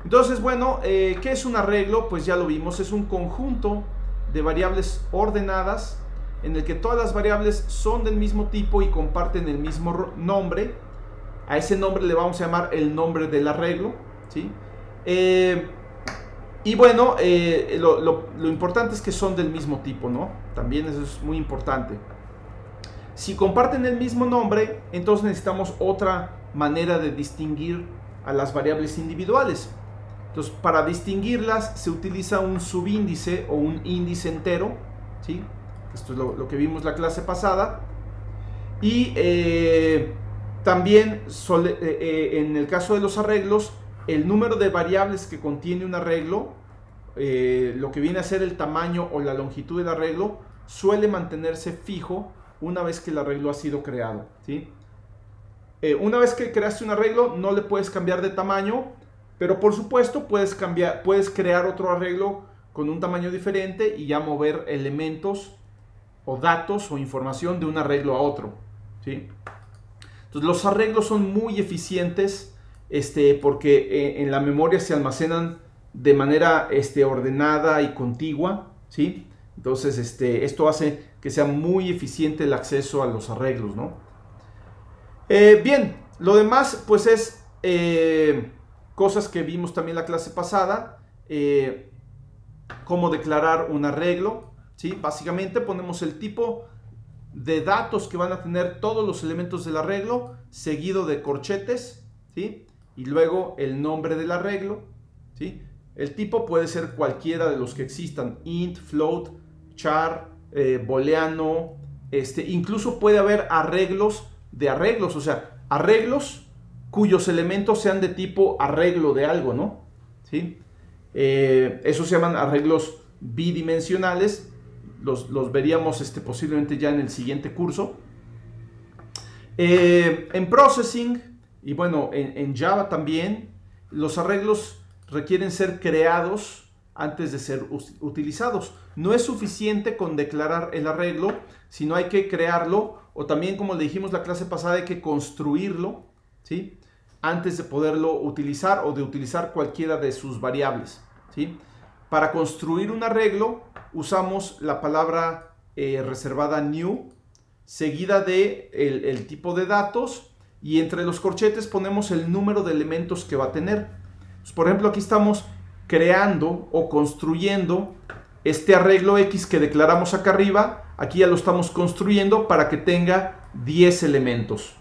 Entonces, bueno, ¿qué es un arreglo? Pues ya lo vimos, es un conjunto de variables ordenadas en el que todas las variables son del mismo tipo y comparten el mismo nombre. A ese nombre le vamos a llamar el nombre del arreglo, ¿sí? Y bueno, lo importante es que son del mismo tipo, ¿no? También eso es muy importante. Si comparten el mismo nombre, entonces necesitamos otra manera de distinguir a las variables individuales. Entonces, para distinguirlas se utiliza un subíndice o un índice entero, ¿sí? Esto es lo que vimos la clase pasada. Y también en el caso de los arreglos, el número de variables que contiene un arreglo, lo que viene a ser el tamaño o la longitud del arreglo, suele mantenerse fijo una vez que el arreglo ha sido creado, ¿sí? Una vez que creaste un arreglo, no le puedes cambiar de tamaño, pero por supuesto puedes crear otro arreglo con un tamaño diferente y ya mover elementos o datos o información de un arreglo a otro, ¿sí? Entonces los arreglos son muy eficientes porque en la memoria se almacenan de manera ordenada y contigua, ¿sí? Entonces esto hace que sea muy eficiente el acceso a los arreglos, ¿no? Bien, lo demás pues es cosas que vimos también la clase pasada, cómo declarar un arreglo, ¿sí? Básicamente ponemos el tipo de datos que van a tener todos los elementos del arreglo, seguido de corchetes, ¿sí? Y luego el nombre del arreglo, ¿sí? El tipo puede ser cualquiera de los que existan, int, float, char, booleano, incluso puede haber arreglos de arreglos, o sea, arreglos cuyos elementos sean de tipo arreglo de algo, ¿no? ¿Sí? Esos se llaman arreglos bidimensionales. Los veríamos posiblemente ya en el siguiente curso. En Processing, y bueno, en Java también, los arreglos requieren ser creados antes de ser utilizados. No es suficiente con declarar el arreglo, sino hay que crearlo, o también, como le dijimos la clase pasada, hay que construirlo, ¿sí?, antes de poderlo utilizar o de utilizar cualquiera de sus variables, ¿sí? Para construir un arreglo usamos la palabra reservada new, seguida de el tipo de datos, y entre los corchetes ponemos el número de elementos que va a tener. Pues, por ejemplo, aquí estamos creando o construyendo este arreglo X que declaramos acá arriba. Aquí ya lo estamos construyendo para que tenga 10 elementos.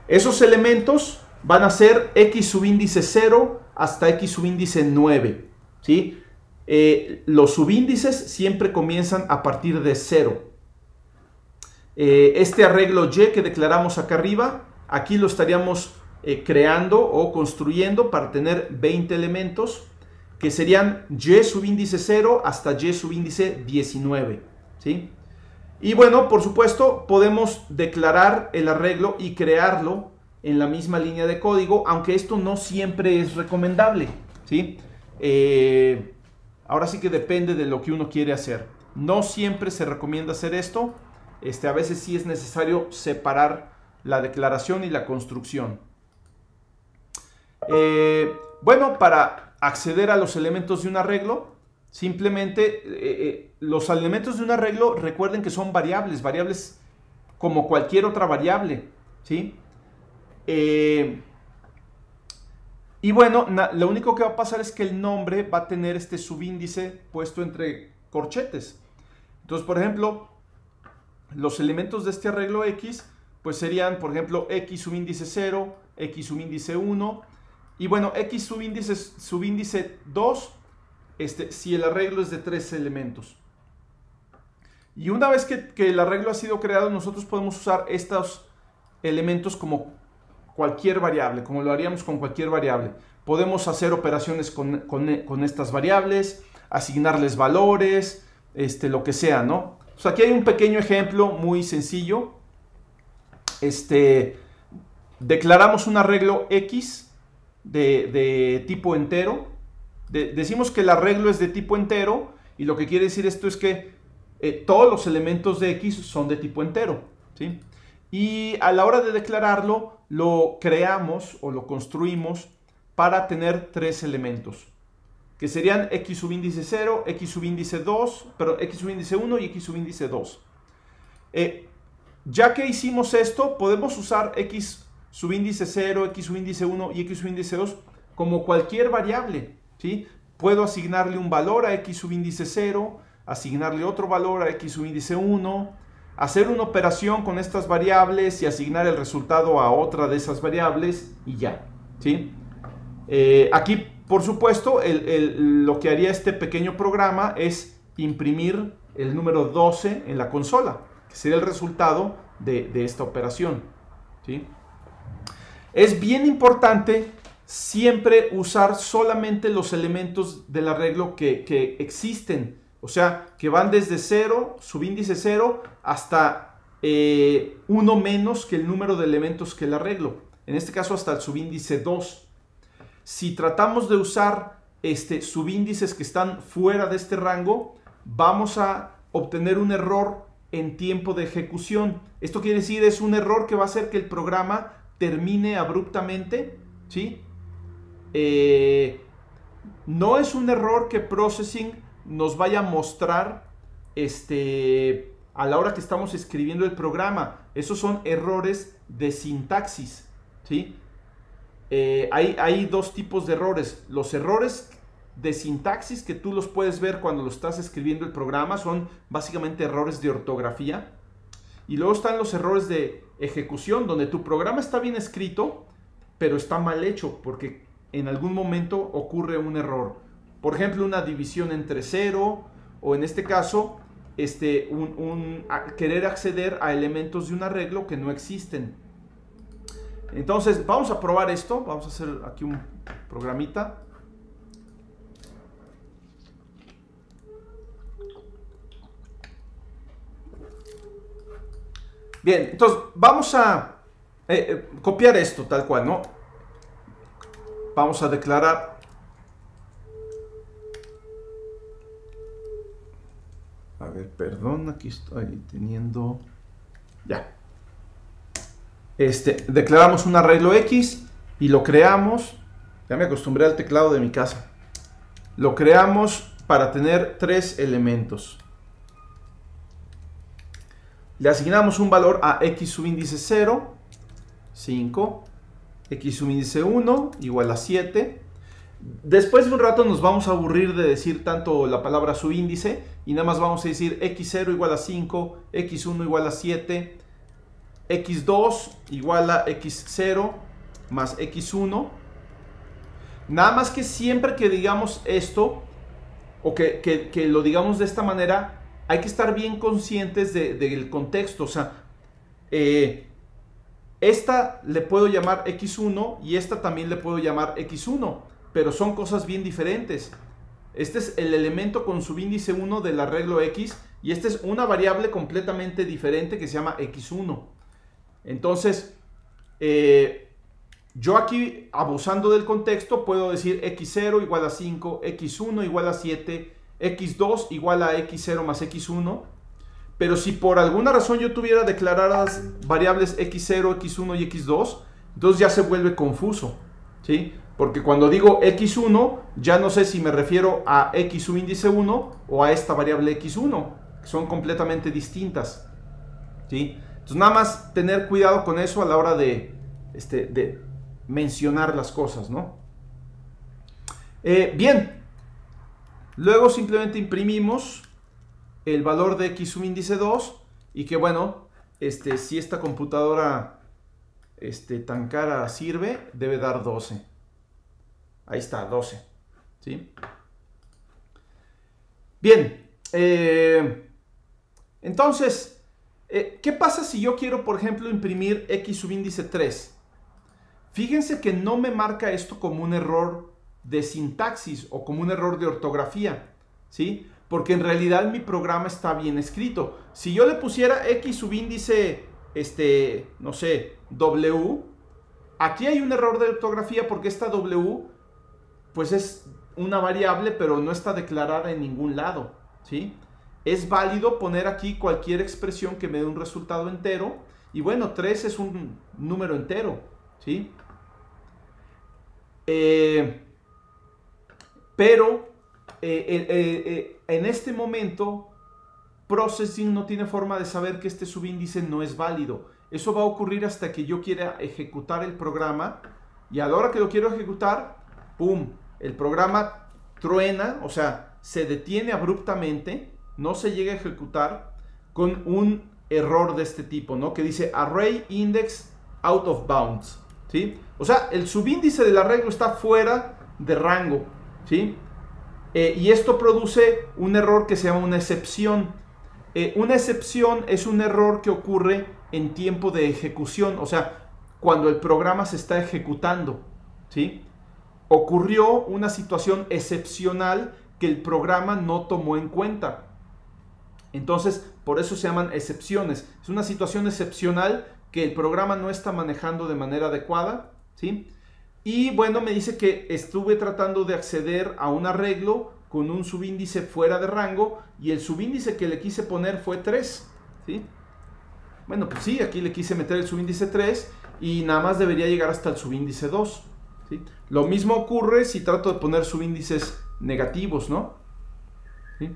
Esos elementos van a ser X subíndice 0 hasta X subíndice 9, ¿sí? Los subíndices siempre comienzan a partir de 0. Este arreglo Y que declaramos acá arriba, aquí lo estaríamos creando o construyendo para tener 20 elementos, que serían Y subíndice 0 hasta Y subíndice 19, ¿sí? Y bueno, por supuesto, podemos declarar el arreglo y crearlo en la misma línea de código, aunque esto no siempre es recomendable, ¿sí? Ahora sí que depende de lo que uno quiere hacer. No siempre se recomienda hacer esto. A veces sí es necesario separar la declaración y la construcción. Bueno, para acceder a los elementos de un arreglo, simplemente los elementos de un arreglo, recuerden que son variables como cualquier otra variable, ¿sí? Y bueno, lo único que va a pasar es que el nombre va a tener este subíndice puesto entre corchetes. Entonces, por ejemplo, los elementos de este arreglo X, pues serían, por ejemplo, X subíndice 0, X subíndice 1, y bueno, X subíndice 2, si el arreglo es de 3 elementos. Y una vez que el arreglo ha sido creado, nosotros podemos usar estos elementos como cualquier variable, como lo haríamos con cualquier variable. Podemos hacer operaciones con estas variables, asignarles valores, lo que sea, ¿no? Pues aquí hay un pequeño ejemplo muy sencillo. Declaramos un arreglo X de tipo entero. Decimos que el arreglo es de tipo entero, y lo que quiere decir esto es que todos los elementos de X son de tipo entero, ¿sí? Y a la hora de declararlo, lo creamos o lo construimos para tener 3 elementos, que serían X subíndice 0, X subíndice 2, perdón, X subíndice 1 y X subíndice 2. Ya que hicimos esto, podemos usar X subíndice 0, X subíndice 1 y X subíndice 2 como cualquier variable, ¿sí? Puedo asignarle un valor a X subíndice 0, asignarle otro valor a X subíndice 1, hacer una operación con estas variables y asignar el resultado a otra de esas variables y ya, ¿sí? Aquí, por supuesto, lo que haría este pequeño programa es imprimir el número 12 en la consola, que sería el resultado de esta operación, ¿sí? Es bien importante siempre usar solamente los elementos del arreglo que existen, o sea, que van desde 0, subíndice 0, hasta 1 menos que el número de elementos que el arreglo. En este caso, hasta el subíndice 2. Si tratamos de usar subíndices que están fuera de este rango, vamos a obtener un error en tiempo de ejecución. Esto quiere decir, es un error que va a hacer que el programa termine abruptamente, ¿sí? No es un error que Processing nos vaya a mostrar a la hora que estamos escribiendo el programa. Esos son errores de sintaxis, ¿sí? Hay dos tipos de errores. Los errores de sintaxis, que tú los puedes ver cuando lo estás escribiendo el programa, son básicamente errores de ortografía. Y luego están los errores de ejecución, donde tu programa está bien escrito, pero está mal hecho, porque en algún momento ocurre un error. Por ejemplo, una división entre 0, o en este caso, querer acceder a elementos de un arreglo que no existen. Entonces, vamos a probar esto. Vamos a hacer aquí un programita. Bien, entonces vamos a copiar esto tal cual, ¿no? Vamos a declarar. A ver, perdón, aquí estoy teniendo... Ya. Declaramos un arreglo X y lo creamos. Ya me acostumbré al teclado de mi casa. Lo creamos para tener 3 elementos. Le asignamos un valor a X subíndice 0, 5, X subíndice 1 igual a 7. Después de un rato nos vamos a aburrir de decir tanto la palabra subíndice y nada más vamos a decir X0 igual a 5, X1 igual a 7, X2 igual a X0 más X1. Nada más que siempre que digamos esto, o que lo digamos de esta manera, hay que estar bien conscientes del contexto. O sea, esta le puedo llamar X1 y esta también le puedo llamar X1, pero son cosas bien diferentes. Este es el elemento con subíndice 1 del arreglo X y esta es una variable completamente diferente que se llama X1. Entonces, yo aquí, abusando del contexto, puedo decir X0 igual a 5, X1 igual a 7, X2 igual a X0 más X1. Pero si por alguna razón yo tuviera declaradas variables X0, X1 y X2, entonces ya se vuelve confuso, ¿sí? Porque cuando digo X1, ya no sé si me refiero a X subíndice 1 o a esta variable X1, que son completamente distintas, ¿sí? Entonces nada más tener cuidado con eso a la hora de mencionar las cosas, ¿no? Bien, luego simplemente imprimimos el valor de X subíndice 2 y que bueno, si esta computadora tan cara sirve, debe dar 12. Ahí está, 12, ¿sí? Bien, entonces, ¿qué pasa si yo quiero, por ejemplo, imprimir X subíndice 3? Fíjense que no me marca esto como un error de sintaxis o como un error de ortografía, ¿sí? Porque en realidad mi programa está bien escrito. Si yo le pusiera X subíndice, no sé, W, aquí hay un error de ortografía porque esta W, pues es una variable, pero no está declarada en ningún lado, ¿sí? Es válido poner aquí cualquier expresión que me dé un resultado entero. Y bueno, 3 es un número entero, ¿sí? Pero en este momento Processing no tiene forma de saber que este subíndice no es válido. Eso va a ocurrir hasta que yo quiera ejecutar el programa y a la hora que lo quiero ejecutar, ¡pum!, el programa truena, o sea, se detiene abruptamente, no se llega a ejecutar con un error de este tipo, ¿no? Que dice array index out of bounds, ¿sí? O sea, el subíndice del arreglo está fuera de rango, ¿sí? Y esto produce un error que se llama una excepción. Una excepción es un error que ocurre en tiempo de ejecución, o sea, cuando el programa se está ejecutando, ¿sí? Ocurrió una situación excepcional que el programa no tomó en cuenta. Entonces, por eso se llaman excepciones. Es una situación excepcional que el programa no está manejando de manera adecuada, ¿sí? Y bueno, me dice que estuve tratando de acceder a un arreglo con un subíndice fuera de rango y el subíndice que le quise poner fue 3, ¿sí? Bueno, pues sí, aquí le quise meter el subíndice 3 y nada más debería llegar hasta el subíndice 2, ¿sí? Lo mismo ocurre si trato de poner subíndices negativos, ¿no? ¿Sí?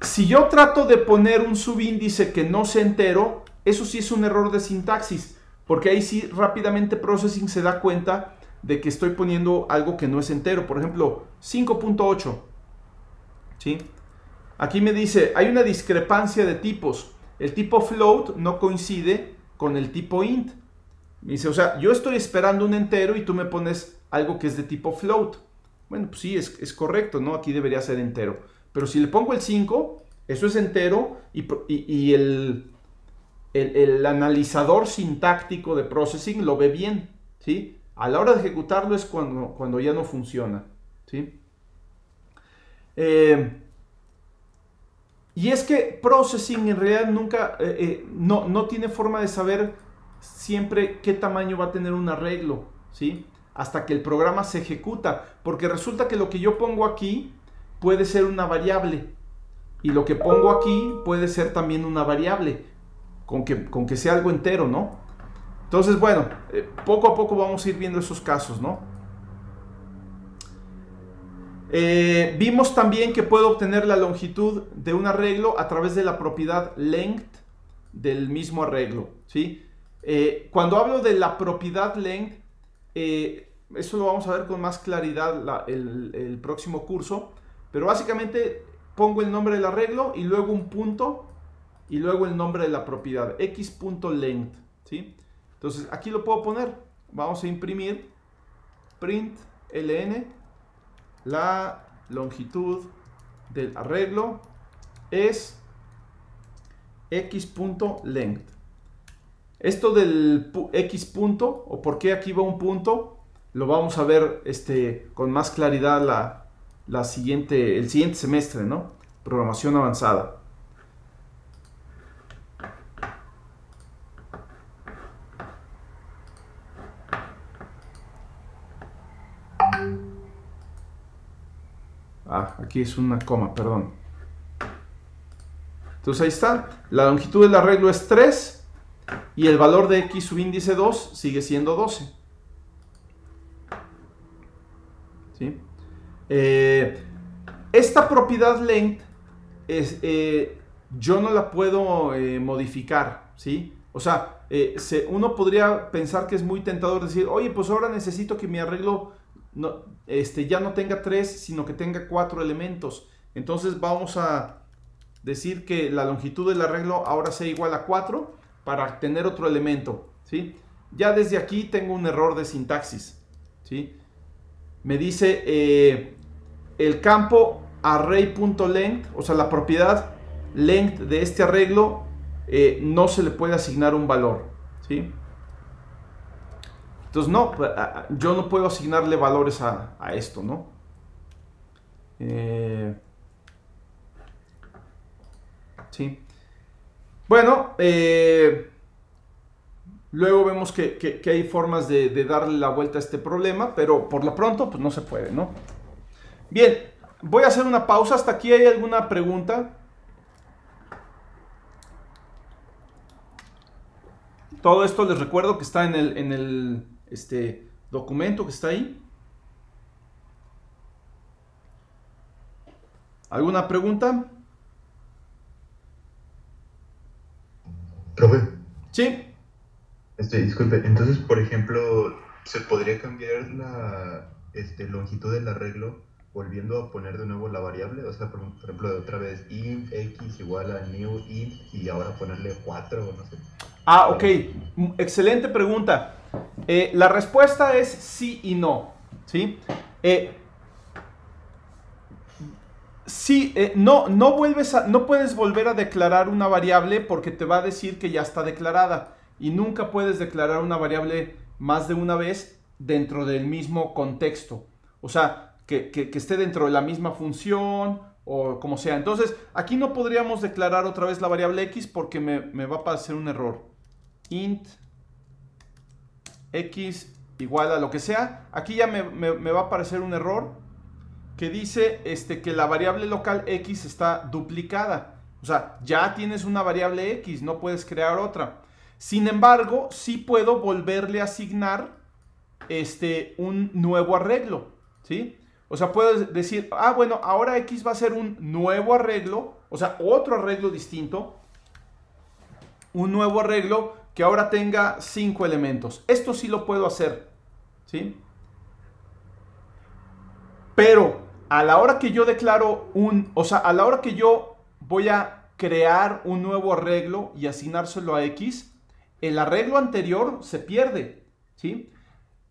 Si yo trato de poner un subíndice que no sea entero, eso sí es un error de sintaxis, porque ahí sí rápidamente Processing se da cuenta de que estoy poniendo algo que no es entero. Por ejemplo, 5.8, ¿sí? Aquí me dice, hay una discrepancia de tipos. El tipo float no coincide con el tipo int. Me dice, o sea, yo estoy esperando un entero y tú me pones algo que es de tipo float. Bueno, pues sí, es correcto, ¿no? Aquí debería ser entero. Pero si le pongo el 5, eso es entero y el analizador sintáctico de Processing lo ve bien, ¿sí? A la hora de ejecutarlo es cuando ya no funciona, ¿sí? Y es que processing en realidad nunca, no tiene forma de saber siempre qué tamaño va a tener un arreglo, ¿sí? Hasta que el programa se ejecuta, porque resulta que lo que yo pongo aquí puede ser una variable, y lo que pongo aquí puede ser también una variable, con que sea algo entero, ¿no? Entonces, bueno, poco a poco vamos a ir viendo esos casos, ¿no? Vimos también que puedo obtener la longitud de un arreglo a través de la propiedad length del mismo arreglo, ¿sí? Cuando hablo de la propiedad length, eso lo vamos a ver con más claridad el próximo curso, pero básicamente pongo el nombre del arreglo y luego un punto y luego el nombre de la propiedad, x.length, ¿sí? Entonces aquí lo puedo poner, vamos a imprimir print ln, la longitud del arreglo es x.length. Esto del x punto, o por qué aquí va un punto, lo vamos a ver con más claridad el siguiente semestre, ¿no? Programación avanzada. Aquí es una coma, perdón. Entonces ahí está. La longitud del arreglo es 3 y el valor de x subíndice 2 sigue siendo 12. ¿Sí? Esta propiedad length yo no la puedo modificar, ¿sí? O sea, uno podría pensar que es muy tentador decir, oye, pues ahora necesito que mi arreglo ya no tenga 3, sino que tenga 4 elementos. Entonces vamos a decir que la longitud del arreglo ahora sea igual a 4 para tener otro elemento, ¿sí? Ya desde aquí tengo un error de sintaxis, ¿sí? Me dice el campo array.length, o sea, la propiedad length de este arreglo no se le puede asignar un valor, ¿sí? Entonces, no, yo no puedo asignarle valores a esto, ¿no? Sí. Bueno, luego vemos que hay formas de darle la vuelta a este problema, pero por lo pronto, pues no se puede, ¿no? Bien, voy a hacer una pausa. ¿Hasta aquí hay alguna pregunta? Todo esto les recuerdo que está en el documento que está ahí. ¿Alguna pregunta? Profe. Sí. Disculpe, entonces, por ejemplo, ¿se podría cambiar la longitud del arreglo volviendo a poner de nuevo la variable? O sea, por ejemplo, de otra vez int x igual a new int y ahora ponerle 4 o no sé. Ok. Excelente pregunta. La respuesta es sí y no, ¿sí? Sí, no puedes volver a declarar una variable porque te va a decir que ya está declarada. Y nunca puedes declarar una variable más de una vez dentro del mismo contexto. O sea, que esté dentro de la misma función o como sea. Entonces, aquí no podríamos declarar otra vez la variable x porque me va a aparecer un error. Int x igual a lo que sea. Aquí ya me va a aparecer un error que dice que la variable local x está duplicada. O sea, ya tienes una variable x, no puedes crear otra. Sin embargo, sí puedo volverle a asignar un nuevo arreglo, ¿sí? O sea, puedo decir, bueno, ahora x va a ser un nuevo arreglo, o sea, otro arreglo distinto, un nuevo arreglo que ahora tenga 5 elementos. Esto sí lo puedo hacer, ¿sí? Pero a la hora que yo declaro a la hora que yo voy a crear un nuevo arreglo y asignárselo a x, el arreglo anterior se pierde, ¿sí?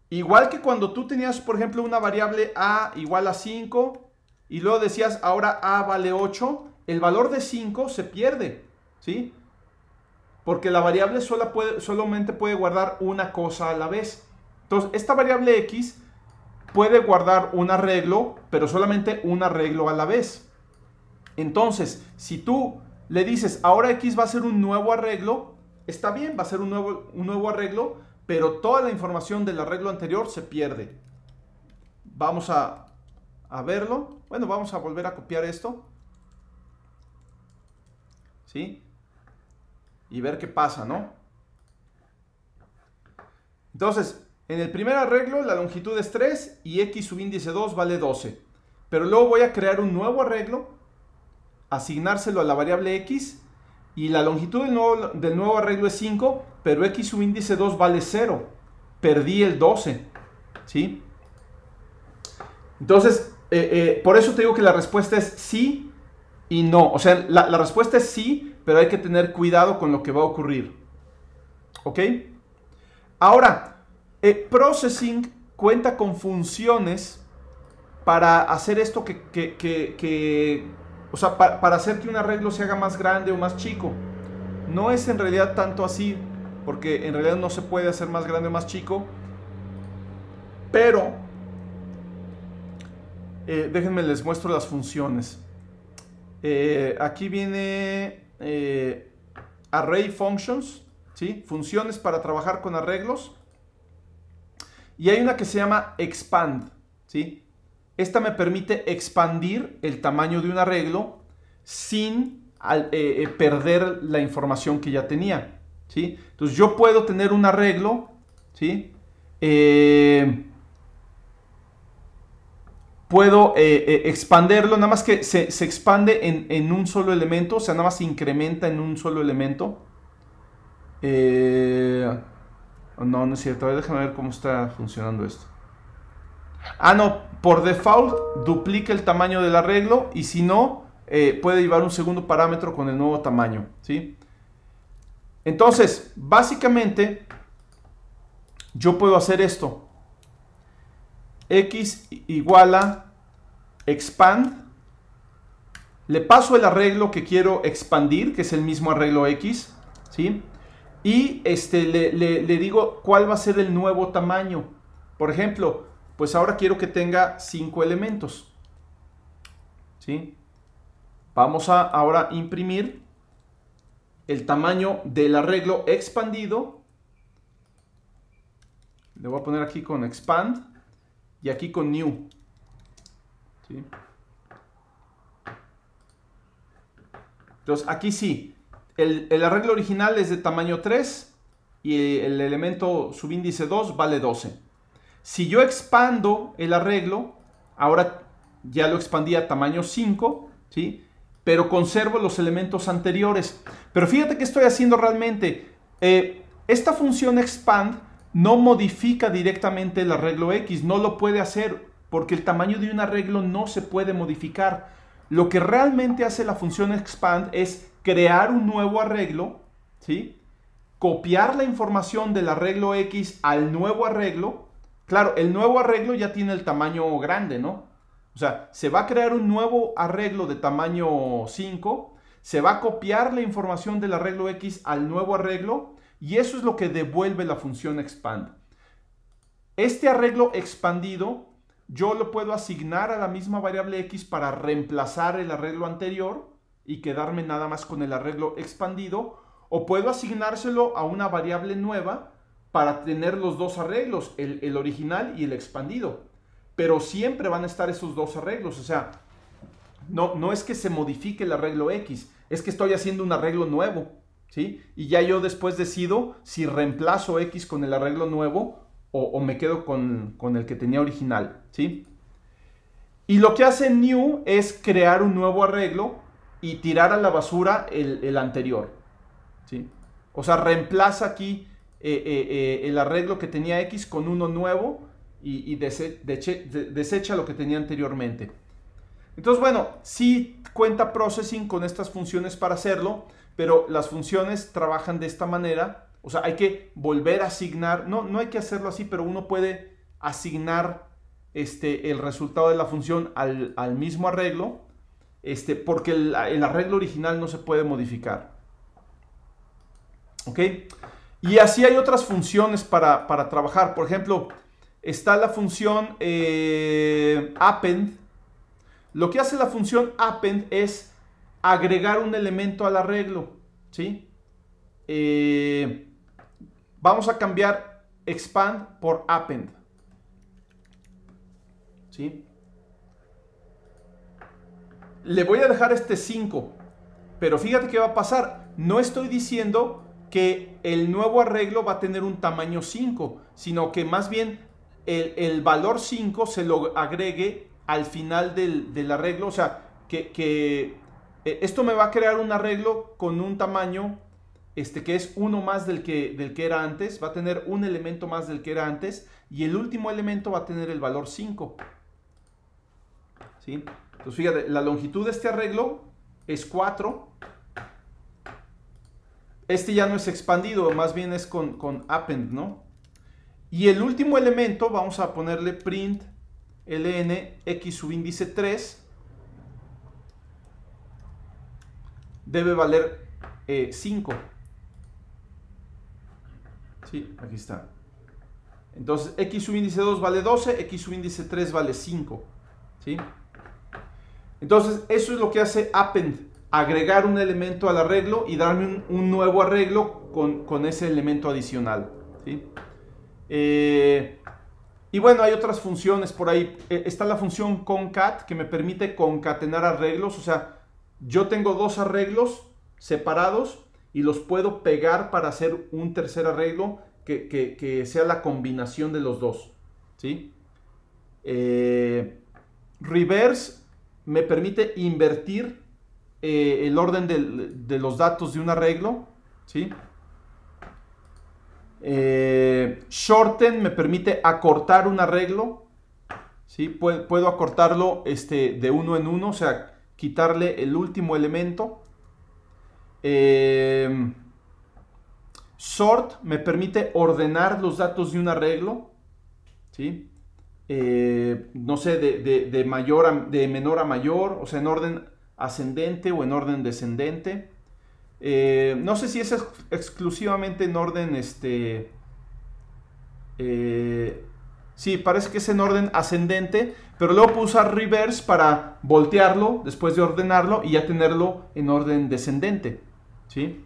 Igual que cuando tú tenías, por ejemplo, una variable a igual a 5 y luego decías ahora a vale 8, el valor de 5 se pierde, ¿sí? Porque la variable solamente puede guardar una cosa a la vez. Entonces, esta variable x puede guardar un arreglo, pero solamente un arreglo a la vez. Entonces, si tú le dices, ahora X va a ser un nuevo arreglo, está bien, va a ser un nuevo arreglo, pero toda la información del arreglo anterior se pierde. Vamos a verlo. Bueno, vamos a volver a copiar esto. ¿Sí? Y ver qué pasa, ¿no? Entonces, en el primer arreglo la longitud es 3 y X subíndice 2 vale 12. Pero luego voy a crear un nuevo arreglo, asignárselo a la variable X, y la longitud del nuevo arreglo es 5, pero X subíndice 2 vale 0. Perdí el 12. ¿Sí? Entonces, por eso te digo que la respuesta es sí y no. O sea, la respuesta es sí, pero hay que tener cuidado con lo que va a ocurrir. ¿Ok? Ahora, Processing cuenta con funciones para hacer esto o sea, para hacer que un arreglo se haga más grande o más chico. No es en realidad tanto así, porque en realidad no se puede hacer más grande o más chico. Pero, déjenme les muestro las funciones. Aquí viene Array Functions, ¿sí? Funciones para trabajar con arreglos. Y hay una que se llama Expand, ¿sí? Esta me permite expandir el tamaño de un arreglo sin perder la información que ya tenía, ¿sí? Entonces yo puedo tener un arreglo, ¿sí? Puedo expanderlo, nada más que se expande en un solo elemento, o sea, nada más se incrementa en un solo elemento. No es cierto. A ver, déjame ver cómo está funcionando esto. No, por default duplica el tamaño del arreglo, y si no, puede llevar un segundo parámetro con el nuevo tamaño, ¿sí? Entonces, básicamente, yo puedo hacer esto. X igual a expand. Le paso el arreglo que quiero expandir, que es el mismo arreglo X, ¿sí? Y le digo cuál va a ser el nuevo tamaño. Por ejemplo, pues ahora quiero que tenga 5 elementos, ¿sí? Vamos a ahora imprimir el tamaño del arreglo expandido. Le voy a poner aquí con expand y aquí con new, ¿sí? Entonces aquí sí, el arreglo original es de tamaño 3 y el elemento subíndice 2 vale 12. Si yo expando el arreglo, ahora ya lo expandí a tamaño 5, ¿sí? Pero conservo los elementos anteriores. Pero fíjate que estoy haciendo realmente. Esta función expand no modifica directamente el arreglo X, no lo puede hacer porque el tamaño de un arreglo no se puede modificar. Lo que realmente hace la función expand es crear un nuevo arreglo, ¿sí? Copiar la información del arreglo X al nuevo arreglo. Claro, el nuevo arreglo ya tiene el tamaño grande, ¿no? O sea, se va a crear un nuevo arreglo de tamaño 5, se va a copiar la información del arreglo X al nuevo arreglo, y eso es lo que devuelve la función expand. Este arreglo expandido yo lo puedo asignar a la misma variable X para reemplazar el arreglo anterior y quedarme nada más con el arreglo expandido, o puedo asignárselo a una variable nueva para tener los dos arreglos, el original y el expandido. Pero siempre van a estar esos dos arreglos. O sea, no es que se modifique el arreglo X, es que estoy haciendo un arreglo nuevo, ¿sí? Y ya yo después decido si reemplazo X con el arreglo nuevo o me quedo con el que tenía original, ¿sí? Y lo que hace new es crear un nuevo arreglo y tirar a la basura el anterior, ¿sí? O sea, reemplaza aquí el arreglo que tenía X con uno nuevo y desecha lo que tenía anteriormente. Entonces, bueno, sí cuenta Processing con estas funciones para hacerlo, pero las funciones trabajan de esta manera. O sea, hay que volver a asignar, no hay que hacerlo así, pero uno puede asignar el resultado de la función al mismo arreglo, porque el arreglo original no se puede modificar. ¿Ok? Y así hay otras funciones para trabajar. Por ejemplo, está la función append. Lo que hace la función append es agregar un elemento al arreglo, ¿sí? Vamos a cambiar expand por append, ¿sí? Le voy a dejar este 5, pero fíjate qué va a pasar. No estoy diciendo que el nuevo arreglo va a tener un tamaño 5, sino que más bien el valor 5 se lo agregue al final del arreglo. O sea, que esto me va a crear un arreglo con un tamaño que es uno más del que era antes. Va a tener un elemento más del que era antes, y el último elemento va a tener el valor 5, ¿sí? Entonces fíjate, la longitud de este arreglo es 4. Este ya no es expandido, más bien es con append, ¿no? Y el último elemento, vamos a ponerle print ln x subíndice 3, debe valer 5. Sí, aquí está. Entonces x subíndice 2 vale 12, x subíndice 3 vale 5, ¿sí? Entonces eso es lo que hace append, agregar un elemento al arreglo y darme un nuevo arreglo con ese elemento adicional, ¿sí? Y bueno, hay otras funciones por ahí. Está la función concat, que me permite concatenar arreglos. O sea, yo tengo dos arreglos separados y los puedo pegar para hacer un tercer arreglo que sea la combinación de los dos, ¿sí? Reverse me permite invertir el orden de los datos de un arreglo, ¿sí? Shorten me permite acortar un arreglo, ¿sí? Puedo acortarlo de uno en uno, o sea, quitarle el último elemento. Sort me permite ordenar los datos de un arreglo, ¿sí? No sé, de menor a mayor, o sea, en orden ascendente o en orden descendente. No sé si es exclusivamente en orden sí, parece que es en orden ascendente, pero luego puedo usar reverse para voltearlo después de ordenarlo y ya tenerlo en orden descendente, ¿sí?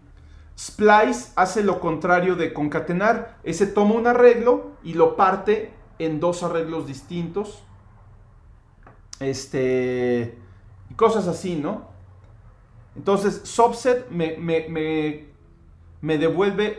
Splice hace lo contrario de concatenar. Ese toma un arreglo y lo parte en dos arreglos distintos, y cosas así, ¿no? Entonces subset me devuelve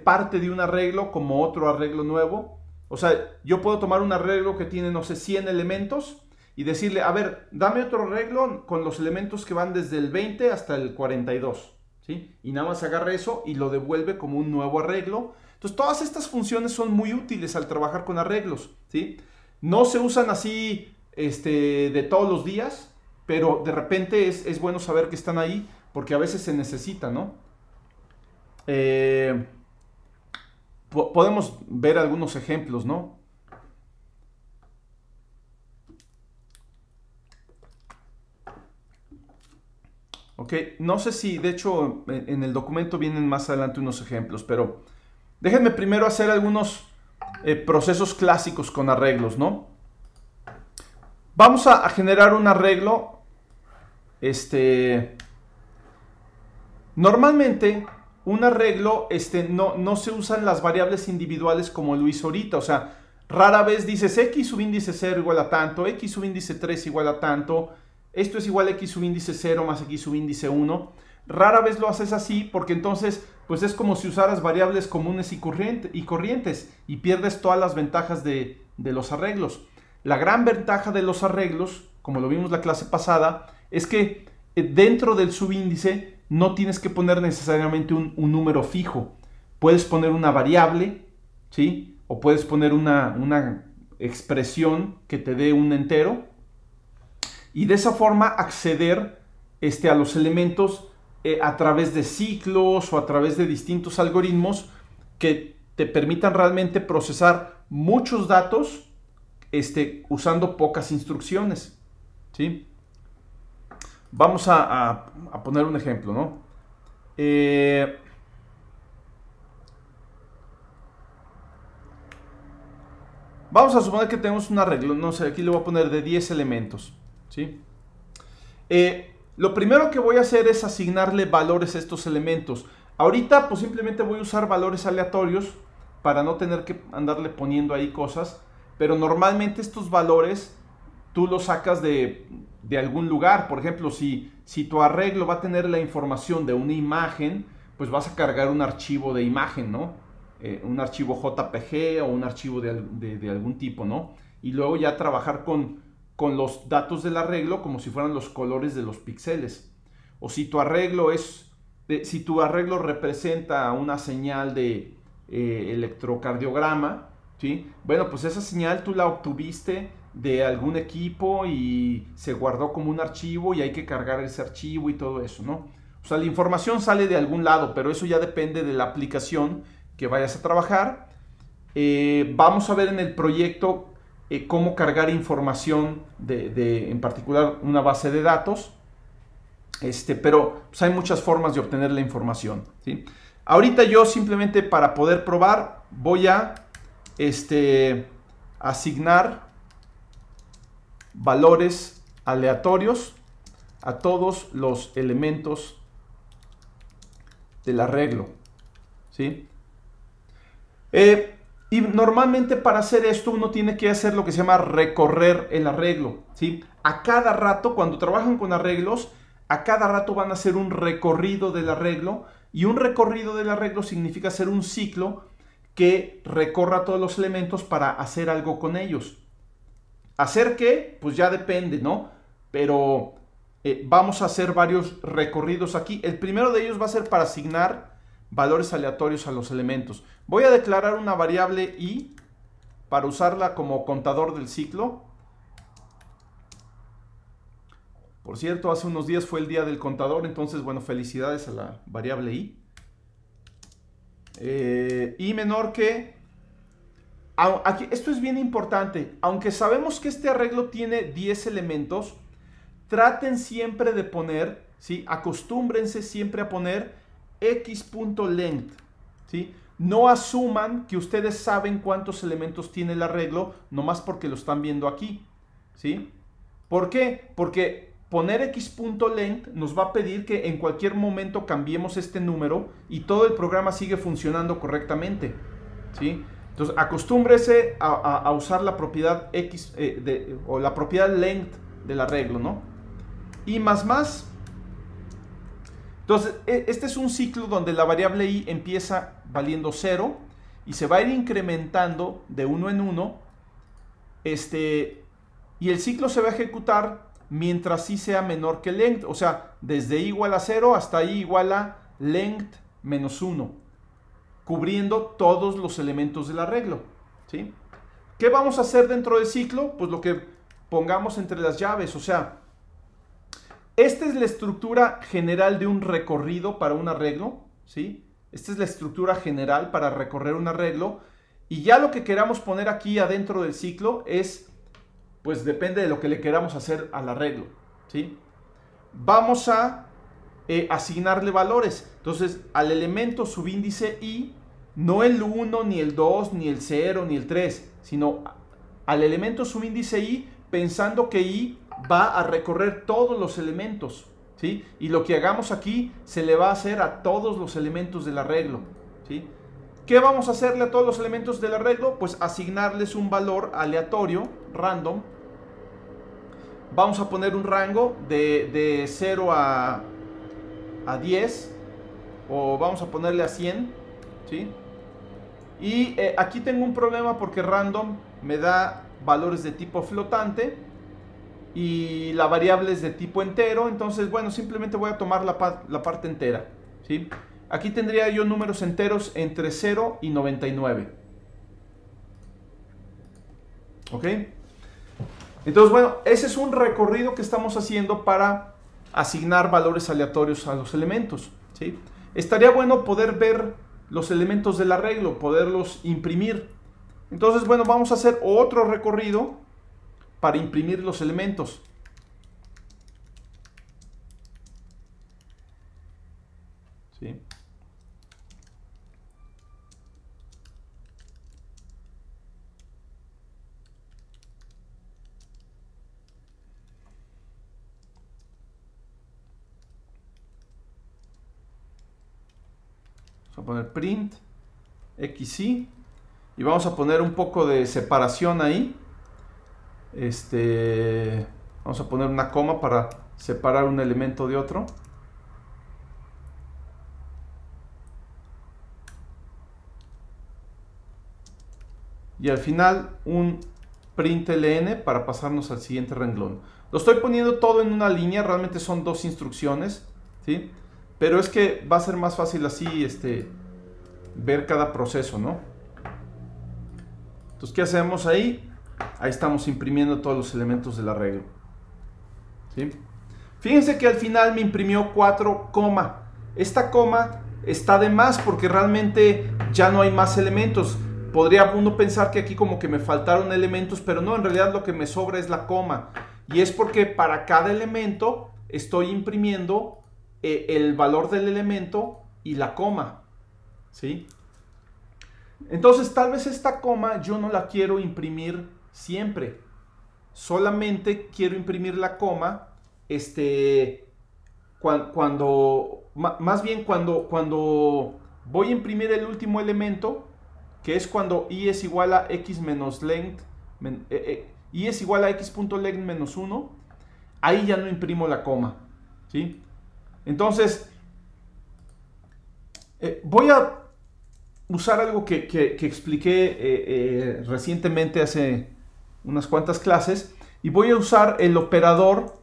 parte de un arreglo como otro arreglo nuevo. O sea, yo puedo tomar un arreglo que tiene, no sé, 100 elementos y decirle, a ver, dame otro arreglo con los elementos que van desde el 20 hasta el 42, ¿sí? Y nada más agarra eso y lo devuelve como un nuevo arreglo. Entonces, todas estas funciones son muy útiles al trabajar con arreglos, ¿sí? No se usan así de todos los días, pero de repente es bueno saber que están ahí porque a veces se necesita, ¿no? Podemos ver algunos ejemplos, ¿no? Ok, no sé si, de hecho, en el documento vienen más adelante unos ejemplos, pero déjenme primero hacer algunos procesos clásicos con arreglos, ¿no? Vamos a generar un arreglo. Normalmente, un arreglo no se usan las variables individuales como lo hizo ahorita. O sea, rara vez dices x subíndice 0 igual a tanto, x subíndice 3 igual a tanto, esto es igual a x subíndice 0 más x subíndice 1. Rara vez lo haces así porque entonces pues es como si usaras variables comunes y corrientes y pierdes todas las ventajas de los arreglos. La gran ventaja de los arreglos, como lo vimos la clase pasada, es que dentro del subíndice no tienes que poner necesariamente un número fijo. Puedes poner una variable, ¿sí? O puedes poner una expresión que te dé un entero. Y de esa forma acceder a los elementos a través de ciclos o a través de distintos algoritmos que te permitan realmente procesar muchos datos usando pocas instrucciones, ¿sí? Vamos a poner un ejemplo, ¿no? Vamos a suponer que tenemos un arreglo, no sé, aquí le voy a poner de 10 elementos, ¿sí? Lo primero que voy a hacer es asignarle valores a estos elementos. Ahorita pues simplemente voy a usar valores aleatorios para no tener que andarle poniendo ahí cosas, pero normalmente estos valores tú los sacas de algún lugar. Por ejemplo, si tu arreglo va a tener la información de una imagen, pues vas a cargar un archivo de imagen, ¿no? Un archivo JPG o un archivo de algún tipo, ¿no? Y luego ya trabajar con los datos del arreglo como si fueran los colores de los píxeles. O si tu arreglo representa una señal de electrocardiograma, ¿sí? Bueno, pues esa señal tú la obtuviste de algún equipo y se guardó como un archivo y hay que cargar ese archivo y todo eso, ¿no? O sea, la información sale de algún lado, pero eso ya depende de la aplicación que vayas a trabajar. Vamos a ver en el proyecto cómo cargar información en particular una base de datos. Pero pues hay muchas formas de obtener la información, ¿sí? Ahorita yo simplemente para poder probar voy a asignar valores aleatorios a todos los elementos del arreglo, ¿sí? Y normalmente para hacer esto uno tiene que hacer lo que se llama recorrer el arreglo, ¿sí? A cada rato, cuando trabajan con arreglos, a cada rato van a hacer un recorrido del arreglo, y un recorrido del arreglo significa hacer un ciclo que recorra todos los elementos para hacer algo con ellos. ¿Hacer qué? Pues ya depende, ¿no? Pero vamos a hacer varios recorridos aquí. El primero de ellos va a ser para asignar valores aleatorios a los elementos. Voy a declarar una variable i para usarla como contador del ciclo. Por cierto, hace unos días fue el día del contador, entonces, bueno, felicidades a la variable i. I menor que... Aquí, esto es bien importante. Aunque sabemos que este arreglo tiene 10 elementos, traten siempre de poner, ¿sí? Acostúmbrense siempre a poner x.length, ¿sí? No asuman que ustedes saben cuántos elementos tiene el arreglo, nomás porque lo están viendo aquí, ¿sí? ¿Por qué? Porque poner x.length nos va a pedir que en cualquier momento cambiemos este número y todo el programa sigue funcionando correctamente, ¿sí? Entonces, acostúmbrese a usar la propiedad x o la propiedad length del arreglo, ¿no? Y más. Entonces, este es un ciclo donde la variable i empieza valiendo 0 y se va a ir incrementando de 1 en 1. Y el ciclo se va a ejecutar mientras i sea menor que length, o sea, desde i igual a 0 hasta i igual a length menos 1, cubriendo todos los elementos del arreglo, ¿sí? ¿Qué vamos a hacer dentro del ciclo? Pues lo que pongamos entre las llaves, o sea, esta es la estructura general de un recorrido para un arreglo, ¿sí? Esta es la estructura general para recorrer un arreglo, y ya lo que queramos poner aquí adentro del ciclo es, pues depende de lo que le queramos hacer al arreglo, ¿sí? Vamos a asignarle valores. Entonces, al elemento subíndice i, no el 1, ni el 2, ni el 0, ni el 3, sino al elemento subíndice i, pensando que i va a recorrer todos los elementos, ¿sí? Y lo que hagamos aquí se le va a hacer a todos los elementos del arreglo, ¿sí? ¿Qué vamos a hacerle a todos los elementos del arreglo? Pues asignarles un valor aleatorio, random. Vamos a poner un rango de 0 a 10, o vamos a ponerle a 100, ¿sí? Y aquí tengo un problema porque random me da valores de tipo flotante y la variable es de tipo entero. Entonces, bueno, simplemente voy a tomar la parte entera, ¿sí? Aquí tendría yo números enteros entre 0 y 99. ¿Ok? Entonces, bueno, ese es un recorrido que estamos haciendo para asignar valores aleatorios a los elementos, ¿sí? Estaría bueno poder ver los elementos del arreglo, poderlos imprimir. Entonces, bueno, vamos a hacer otro recorrido para imprimir los elementos. ¿Sí? a poner print XY y vamos a poner un poco de separación ahí. Vamos a poner una coma para separar un elemento de otro. Y al final un println para pasarnos al siguiente renglón. Lo estoy poniendo todo en una línea, realmente son dos instrucciones, ¿sí? Pero es que va a ser más fácil así ver cada proceso, ¿no? Entonces, ¿qué hacemos ahí? Ahí estamos imprimiendo todos los elementos del arreglo, ¿sí? Fíjense que al final me imprimió 4 coma. Esta coma está de más porque realmente ya no hay más elementos. Podría uno pensar que aquí como que me faltaron elementos, pero no, en realidad lo que me sobra es la coma. Y es porque para cada elemento estoy imprimiendo el valor del elemento y la coma, ¿sí? Entonces tal vez esta coma yo no la quiero imprimir siempre. Solamente quiero imprimir la coma más bien cuando voy a imprimir el último elemento, que es cuando i es igual a x menos length, i es igual a x.length menos 1, ahí ya no imprimo la coma, ¿sí? Entonces, voy a usar algo que expliqué recientemente hace unas cuantas clases, y voy a usar el operador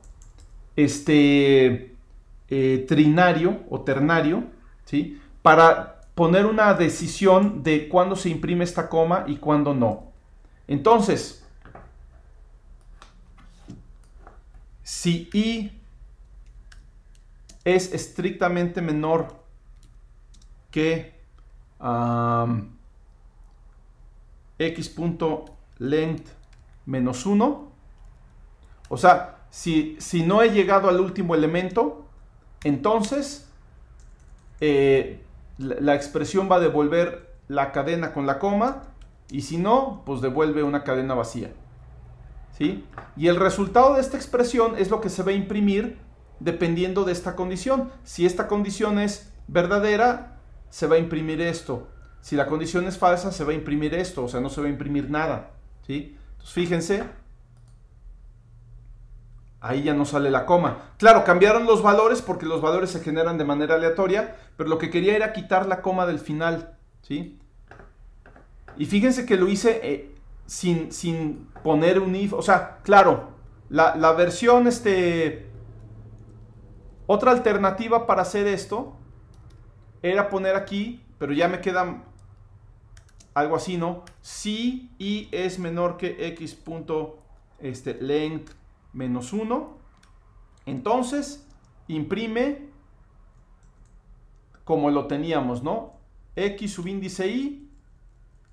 trinario o ternario, ¿sí? Para poner una decisión de cuándo se imprime esta coma y cuándo no. Entonces, si i es estrictamente menor que x.length menos 1, o sea, si no he llegado al último elemento, entonces la expresión va a devolver la cadena con la coma, y si no, pues devuelve una cadena vacía, ¿sí? Y el resultado de esta expresión es lo que se va a imprimir dependiendo de esta condición. Si esta condición es verdadera, se va a imprimir esto. Si la condición es falsa, se va a imprimir esto, o sea, no se va a imprimir nada, ¿sí? Entonces, fíjense, ahí ya no sale la coma. Claro, cambiaron los valores porque los valores se generan de manera aleatoria, pero lo que quería era quitar la coma del final, ¿sí? Y fíjense que lo hice sin poner un if. O sea, claro, la versión, otra alternativa para hacer esto era poner aquí, pero ya me queda algo así, ¿no? Si i es menor que x.length menos 1, entonces imprime como lo teníamos, ¿no? X subíndice i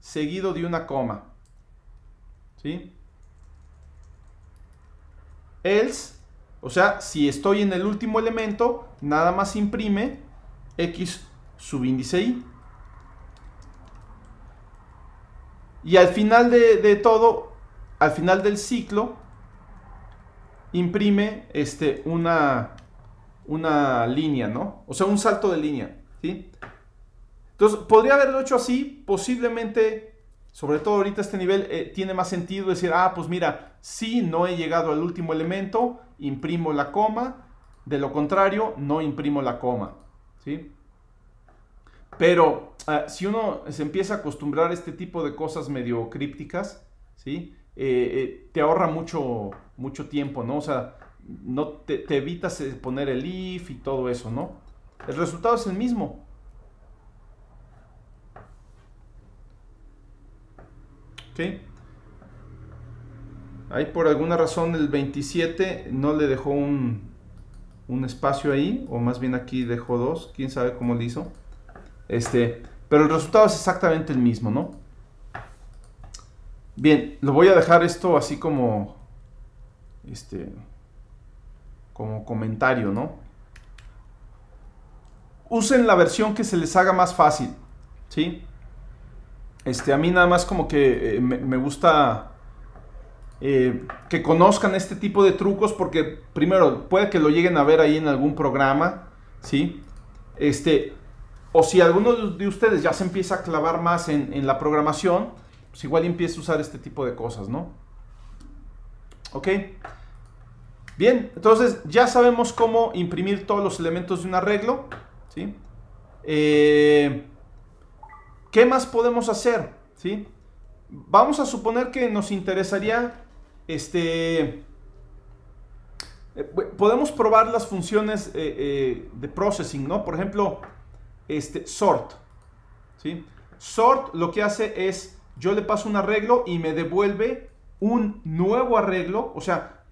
seguido de una coma, ¿sí? Else, o sea, si estoy en el último elemento, nada más imprime x subíndice i. Y al final de todo, al final del ciclo, imprime una línea, ¿no? O sea, un salto de línea, ¿sí? Entonces, podría haberlo hecho así, posiblemente, sobre todo ahorita este nivel, tiene más sentido decir, pues mira, si no he llegado al último elemento, imprimo la coma, de lo contrario, no imprimo la coma, ¿sí? Pero si uno se empieza a acostumbrar a este tipo de cosas medio crípticas, ¿sí? Te ahorra mucho tiempo, ¿no? O sea, no te evitas poner el if y todo eso, ¿no? El resultado es el mismo. ¿Ok? Ahí por alguna razón el 27 no le dejó un espacio ahí, o más bien aquí dejó 2, quién sabe cómo le hizo. Pero el resultado es exactamente el mismo, ¿no? Bien, lo voy a dejar esto así como comentario, ¿no? Usen la versión que se les haga más fácil, ¿sí? A mí nada más como que me gusta que conozcan este tipo de trucos, porque primero puede que lo lleguen a ver ahí en algún programa, ¿sí? O si alguno de ustedes ya se empieza a clavar más en la programación, pues igual empieza a usar este tipo de cosas, ¿no? Ok. Bien, entonces ya sabemos cómo imprimir todos los elementos de un arreglo, ¿sí? ¿Qué más podemos hacer? ¿Sí? Vamos a suponer que nos interesaría, podemos probar las funciones de processing, ¿no? Por ejemplo, sort, ¿sí? Sort lo que hace es, yo le paso un arreglo y me devuelve un nuevo arreglo, o sea,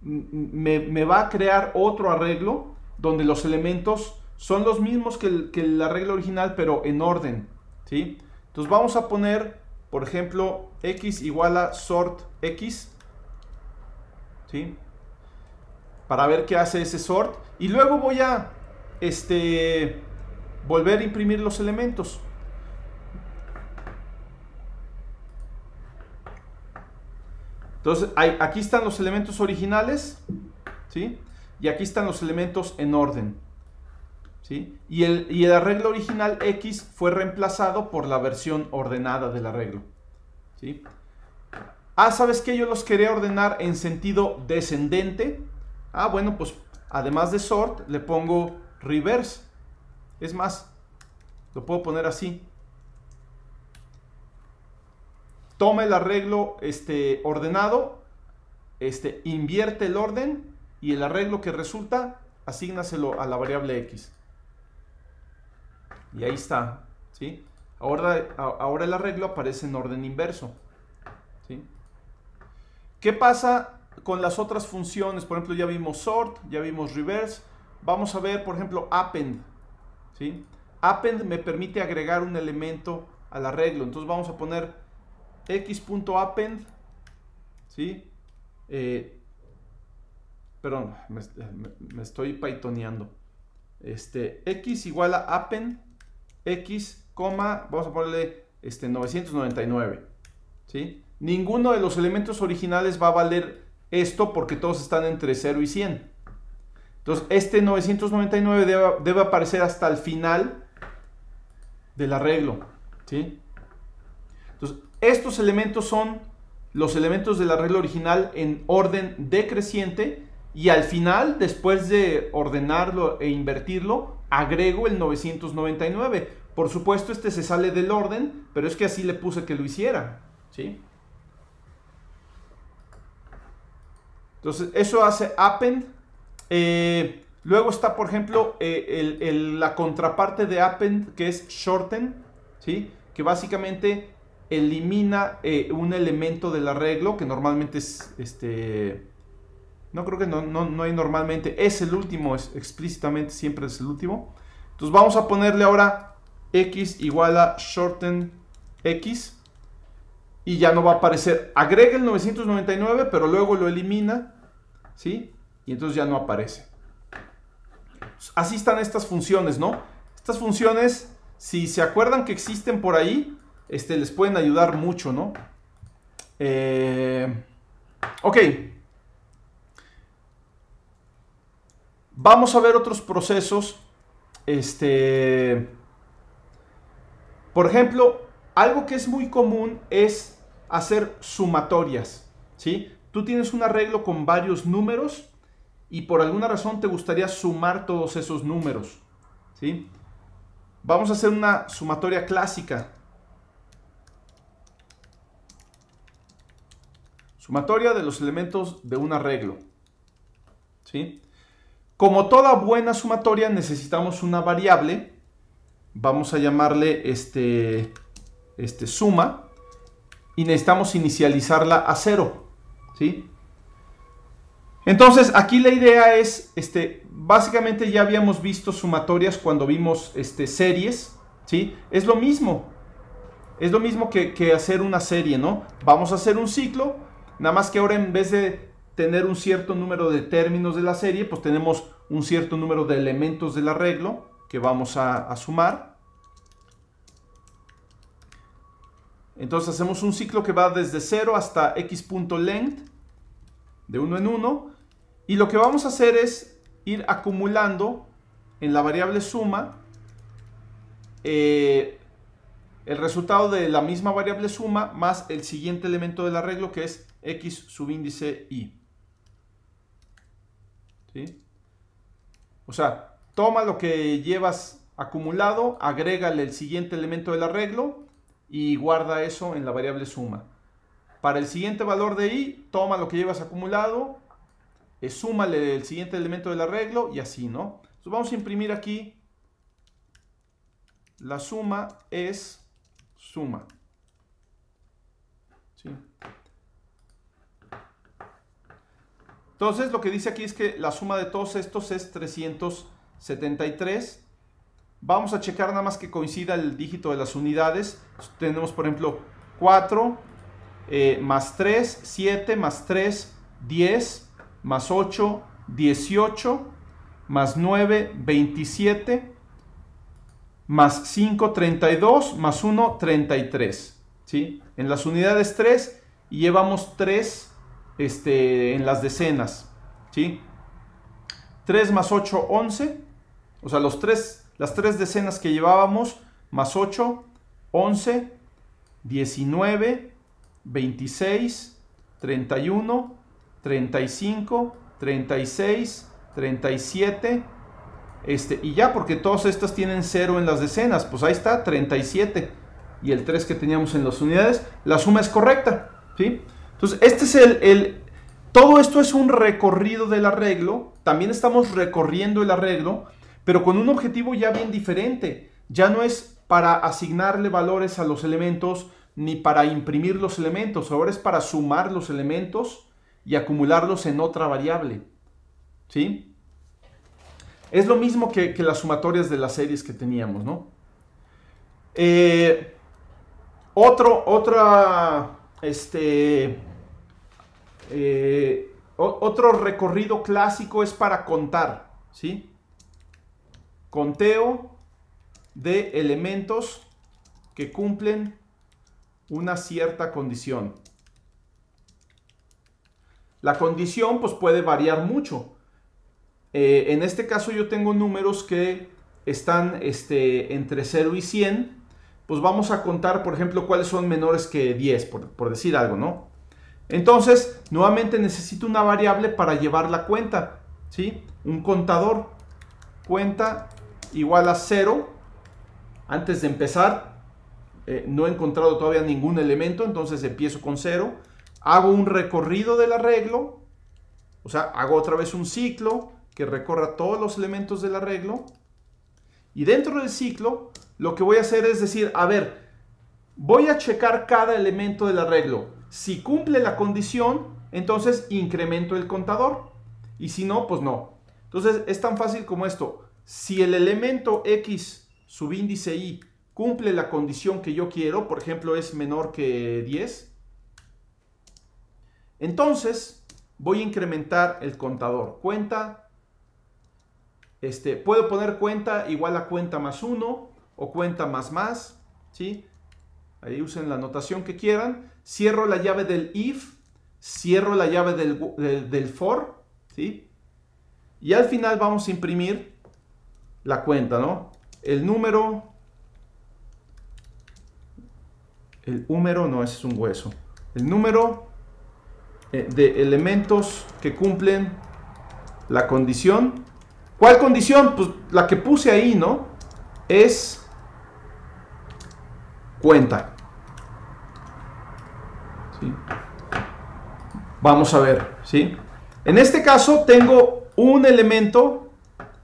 me va a crear otro arreglo donde los elementos son los mismos que el arreglo original, pero en orden, ¿sí? Entonces vamos a poner, por ejemplo, x igual a sort x, ¿sí? Para ver qué hace ese sort. Y luego voy a volver a imprimir los elementos. Entonces, aquí están los elementos originales, ¿sí? Y aquí están los elementos en orden, ¿sí? Y el arreglo original X fue reemplazado por la versión ordenada del arreglo, ¿sí? Ah, ¿sabes qué? Yo los quería ordenar en sentido descendente. Ah, bueno, pues además de sort, le pongo reverse. Es más, lo puedo poner así. Toma el arreglo ordenado, invierte el orden y el arreglo que resulta, asígnaselo a la variable x. Y ahí está, ¿sí? Ahora el arreglo aparece en orden inverso, ¿sí? ¿Qué pasa con las otras funciones? Por ejemplo, ya vimos sort, ya vimos reverse. Vamos a ver, por ejemplo, append, ¿sí? Append me permite agregar un elemento al arreglo. Entonces vamos a poner x.append, ¿sí? Perdón, me estoy pythoneando. X igual a append x, vamos a ponerle 999, ¿sí? Ninguno de los elementos originales va a valer esto porque todos están entre 0 y 100. Entonces 999 debe aparecer hasta el final del arreglo, ¿sí? Entonces estos elementos son los elementos del arreglo original en orden decreciente y al final, después de ordenarlo e invertirlo, agrego el 999. Por supuesto, se sale del orden, pero es que así le puse que lo hiciera, ¿sí? Entonces, eso hace append. Luego está, por ejemplo, la contraparte de append, que es shorten, ¿sí? Que básicamente elimina un elemento del arreglo, que normalmente es, no creo que no hay normalmente, es el último, explícitamente siempre es el último. Entonces vamos a ponerle ahora x igual a shorten x, y ya no va a aparecer. Agrega el 999, pero luego lo elimina, ¿sí? Y entonces ya no aparece. Así están estas funciones, ¿no? Estas funciones, si se acuerdan que existen por ahí, les pueden ayudar mucho, ¿no? Ok. Vamos a ver otros procesos. Por ejemplo, algo que es muy común es hacer sumatorias, ¿sí? Tú tienes un arreglo con varios números y por alguna razón te gustaría sumar todos esos números, ¿sí? Vamos a hacer una sumatoria clásica. Sumatoria de los elementos de un arreglo, ¿sí? Como toda buena sumatoria necesitamos una variable. Vamos a llamarle suma. Y necesitamos inicializarla a 0, ¿sí? Entonces aquí la idea es, básicamente ya habíamos visto sumatorias cuando vimos series, ¿sí? Es lo mismo. Es lo mismo que hacer una serie, ¿no? Vamos a hacer un ciclo, nada más que ahora en vez de tener un cierto número de términos de la serie, pues tenemos un cierto número de elementos del arreglo que vamos a sumar. Entonces hacemos un ciclo que va desde 0 hasta x.length, de 1 en 1, y lo que vamos a hacer es ir acumulando en la variable suma el resultado de la misma variable suma más el siguiente elemento del arreglo, que es x subíndice y. ¿Sí? O sea, toma lo que llevas acumulado, agrégale el siguiente elemento del arreglo y guarda eso en la variable suma. Para el siguiente valor de i, toma lo que llevas acumulado, súmale el siguiente elemento del arreglo y así, ¿no? Entonces vamos a imprimir aquí. La suma es suma. ¿Sí? Entonces lo que dice aquí es que la suma de todos estos es 373. Vamos a checar nada más que coincida el dígito de las unidades. Tenemos, por ejemplo, 4 más 3, 7 más 3, 10 más 8, 18 más 9, 27 más 5, 32 más 1, 33. ¿Sí? En las unidades 3 y llevamos 3 en las decenas. ¿Sí? 3 más 8, 11. O sea, las 3 decenas que llevábamos más 8, 11, 19, 26, 31, 35, 36, 37, y ya, porque todas estas tienen 0 en las decenas, pues ahí está, 37, y el 3 que teníamos en las unidades, la suma es correcta, ¿sí? Entonces, este es todo esto es un recorrido del arreglo, también estamos recorriendo el arreglo, pero con un objetivo ya bien diferente, ya no es para asignarle valores a los elementos, ni para imprimir los elementos, ahora es para sumar los elementos y acumularlos en otra variable, ¿sí? Es lo mismo que las sumatorias de las series que teníamos, ¿no? Otro recorrido clásico es para contar, ¿sí? Conteo de elementos que cumplen una cierta condición. La condición pues puede variar mucho. En este caso yo tengo números que están entre 0 y 100. Pues vamos a contar, por ejemplo, cuáles son menores que 10, por decir algo, ¿no? Entonces, nuevamente necesito una variable para llevar la cuenta, ¿sí? Un contador. Cuenta igual a 0. Antes de empezar, no he encontrado todavía ningún elemento, entonces empiezo con 0. Hago un recorrido del arreglo, o sea, hago otra vez un ciclo que recorra todos los elementos del arreglo. Y dentro del ciclo, lo que voy a hacer es decir, a ver, voy a checar cada elemento del arreglo. Si cumple la condición, entonces incremento el contador. Y si no, pues no. Entonces es tan fácil como esto. Si el elemento x subíndice y cumple la condición que yo quiero, por ejemplo, es menor que 10, entonces voy a incrementar el contador. Cuenta, puedo poner cuenta igual a cuenta más 1 o cuenta más, ¿sí? Ahí usen la notación que quieran. Cierro la llave del if, cierro la llave del for, ¿sí? Y al final vamos a imprimir la cuenta, ¿no? El número, no, ese es un hueso. El número de elementos que cumplen la condición. ¿Cuál condición? Pues la que puse ahí, ¿no? Es cuenta. ¿Sí? Vamos a ver, ¿sí? En este caso tengo un elemento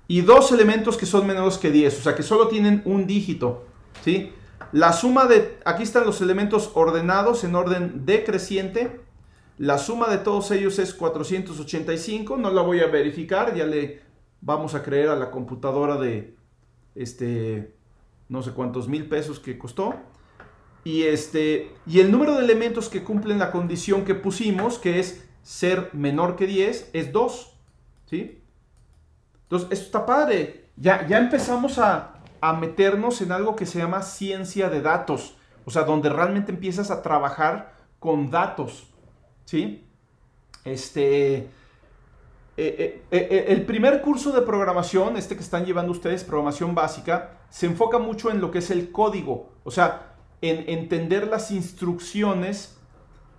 y dos elementos que son menores que 10, o sea que solo tienen un dígito, ¿sí? La suma aquí están los elementos ordenados en orden decreciente. La suma de todos ellos es 485, no la voy a verificar, ya le vamos a creer a la computadora de no sé cuántos mil pesos que costó. Y el número de elementos que cumplen la condición que pusimos, que es ser menor que 10, es 2, ¿sí? Entonces, esto está padre. Ya empezamos a meternos en algo que se llama ciencia de datos. O sea, donde realmente empiezas a trabajar con datos, ¿sí? el primer curso de programación, este que están llevando ustedes, programación básica, se enfoca mucho en lo que es el código, o sea, en entender las instrucciones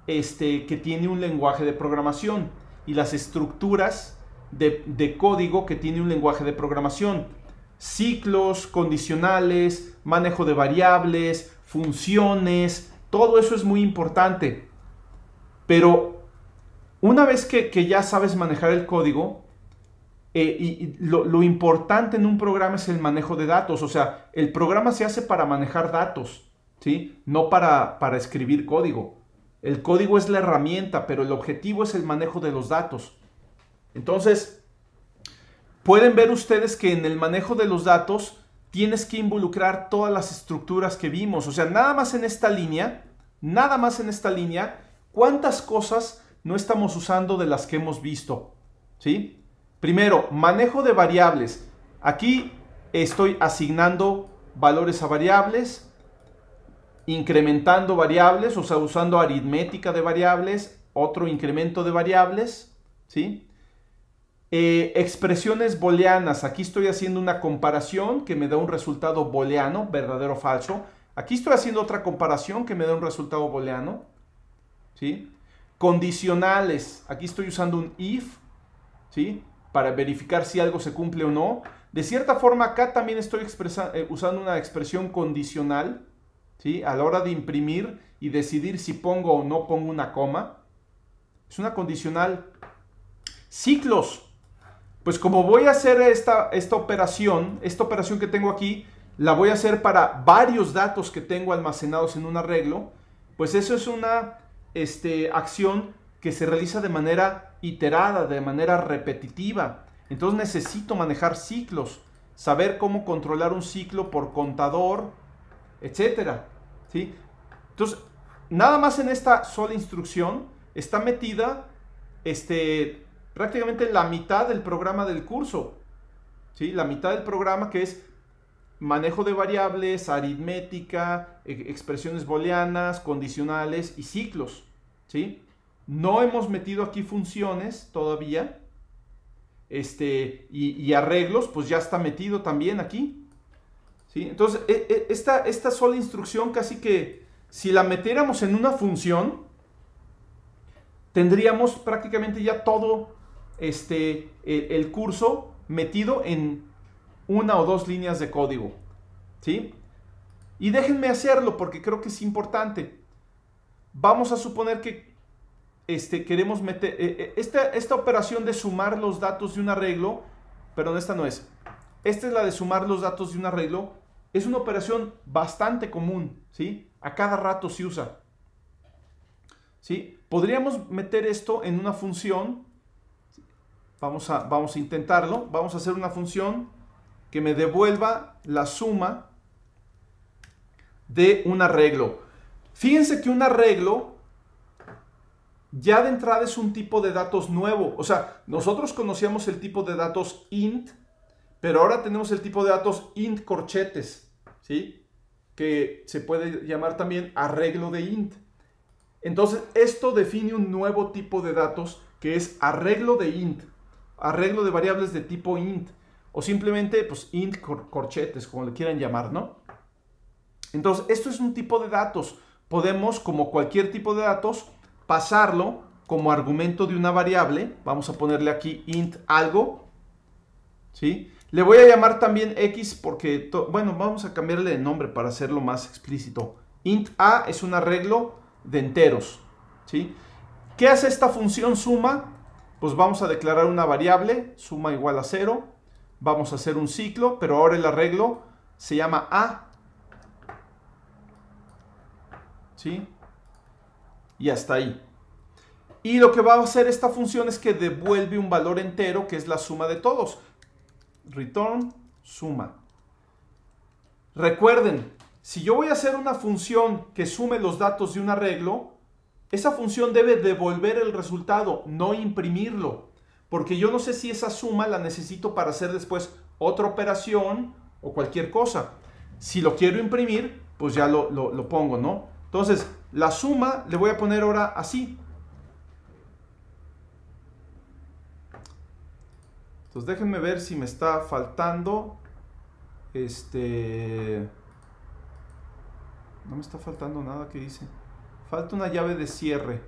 que tiene un lenguaje de programación y las estructuras de código que tiene un lenguaje de programación. Ciclos, condicionales, manejo de variables, funciones, todo eso es muy importante. Pero una vez que ya sabes manejar el código, lo importante en un programa es el manejo de datos. O sea, el programa se hace para manejar datos, ¿sí? No para escribir código. El código es la herramienta, pero el objetivo es el manejo de los datos. Entonces, pueden ver ustedes que en el manejo de los datos tienes que involucrar todas las estructuras que vimos. O sea, nada más en esta línea, ¿cuántas cosas no estamos usando de las que hemos visto? ¿Sí? Primero, manejo de variables. Aquí estoy asignando valores a variables, incrementando variables, o sea, usando aritmética de variables, otro incremento de variables, ¿sí? Expresiones booleanas. Aquí estoy haciendo una comparación que me da un resultado booleano, verdadero o falso. Aquí estoy haciendo otra comparación que me da un resultado booleano, ¿sí? Condicionales. Aquí estoy usando un if, ¿sí? Para verificar si algo se cumple o no. De cierta forma, acá también estoy usando una expresión condicional, ¿sí? A la hora de imprimir y decidir si pongo o no pongo una coma. Es una condicional. Ciclos. Pues como voy a hacer esta operación que tengo aquí, la voy a hacer para varios datos que tengo almacenados en un arreglo, pues eso es una acción que se realiza de manera iterada, de manera repetitiva. Entonces necesito manejar ciclos, saber cómo controlar un ciclo por contador, etcétera, ¿sí? Entonces, nada más en esta sola instrucción está metida prácticamente la mitad del programa del curso, ¿sí? La mitad del programa, que es manejo de variables, aritmética, expresiones booleanas, condicionales y ciclos, ¿sí? No hemos metido aquí funciones todavía, y arreglos, pues ya está metido también aquí, ¿sí? Entonces, esta sola instrucción, casi que si la metiéramos en una función, tendríamos prácticamente ya todo el curso metido en una o dos líneas de código, ¿sí? Y déjenme hacerlo porque creo que es importante. Vamos a suponer que queremos meter esta operación de sumar los datos de un arreglo, perdón, esta no es. Esta es la de sumar los datos de un arreglo. Es una operación bastante común, ¿sí? A cada rato se usa, ¿sí? Podríamos meter esto en una función. Vamos a intentarlo. Vamos a hacer una función que me devuelva la suma de un arreglo. Fíjense que un arreglo ya de entrada es un tipo de datos nuevo. O sea, nosotros conocíamos el tipo de datos int, pero ahora tenemos el tipo de datos int corchetes, ¿sí? Que se puede llamar también arreglo de int. Entonces, esto define un nuevo tipo de datos que es arreglo de int, arreglo de variables de tipo int, o simplemente pues int corchetes, como le quieran llamar, ¿no? Entonces, esto es un tipo de datos. Podemos, como cualquier tipo de datos, pasarlo como argumento de una variable. Vamos a ponerle aquí int algo, ¿sí? Le voy a llamar también x porque, bueno, vamos a cambiarle de nombre para hacerlo más explícito. Int a es un arreglo de enteros, ¿sí? ¿Qué hace esta función suma? Pues vamos a declarar una variable, suma igual a 0. Vamos a hacer un ciclo, pero ahora el arreglo se llama a, ¿sí? Y hasta ahí. Y lo que va a hacer esta función es que devuelve un valor entero, que es la suma de todos. Return suma. Recuerden, si yo voy a hacer una función que sume los datos de un arreglo, esa función debe devolver el resultado, no imprimirlo. Porque yo no sé si esa suma la necesito para hacer después otra operación o cualquier cosa. Si lo quiero imprimir, pues ya lo pongo, ¿no? Entonces, la suma le voy a poner ahora así. Entonces déjenme ver si me está faltando. No me está faltando nada que dice. Falta una llave de cierre.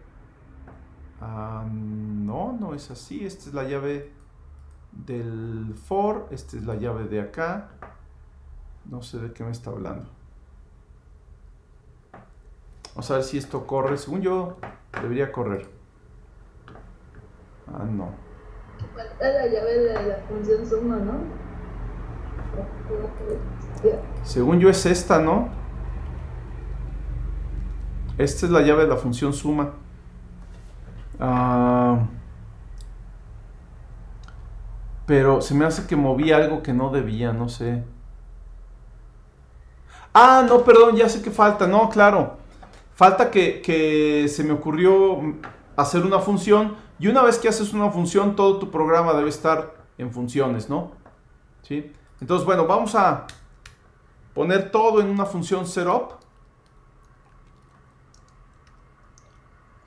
No, no es así. Esta es la llave del for. Esta es la llave de acá. No sé de qué me está hablando. Vamos a ver si esto corre. Según yo, debería correr. No. Falta la llave de la función suma, ¿no? Según yo es esta, ¿no? Esta es la llave de la función suma. Pero se me hace que moví algo que no debía, no sé. No, perdón, ya sé que falta. No, claro. Falta que se me ocurrió hacer una función. Y una vez que haces una función, todo tu programa debe estar en funciones, ¿no? ¿Sí? Entonces, bueno, vamos a poner todo en una función setup.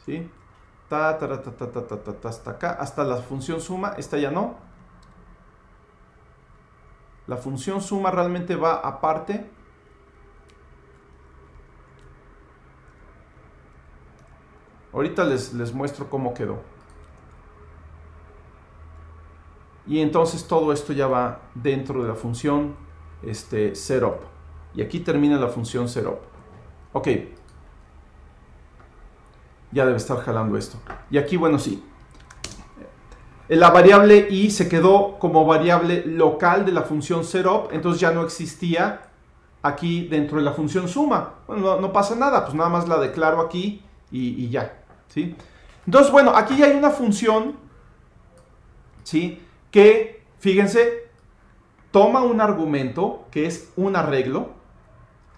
¿Sí? Hasta acá, hasta la función suma. Esta ya no. La función suma realmente va aparte. Ahorita les muestro cómo quedó. Y entonces todo esto ya va dentro de la función setup. Y aquí termina la función setup. Ok. Ya debe estar jalando esto. Y aquí, bueno, sí. La variable i se quedó como variable local de la función setup. Entonces ya no existía aquí dentro de la función suma. Bueno, no pasa nada. Pues nada más la declaro aquí y ya. ¿Sí? Entonces, bueno, aquí ya hay una función, ¿sí? Que, fíjense, toma un argumento que es un arreglo.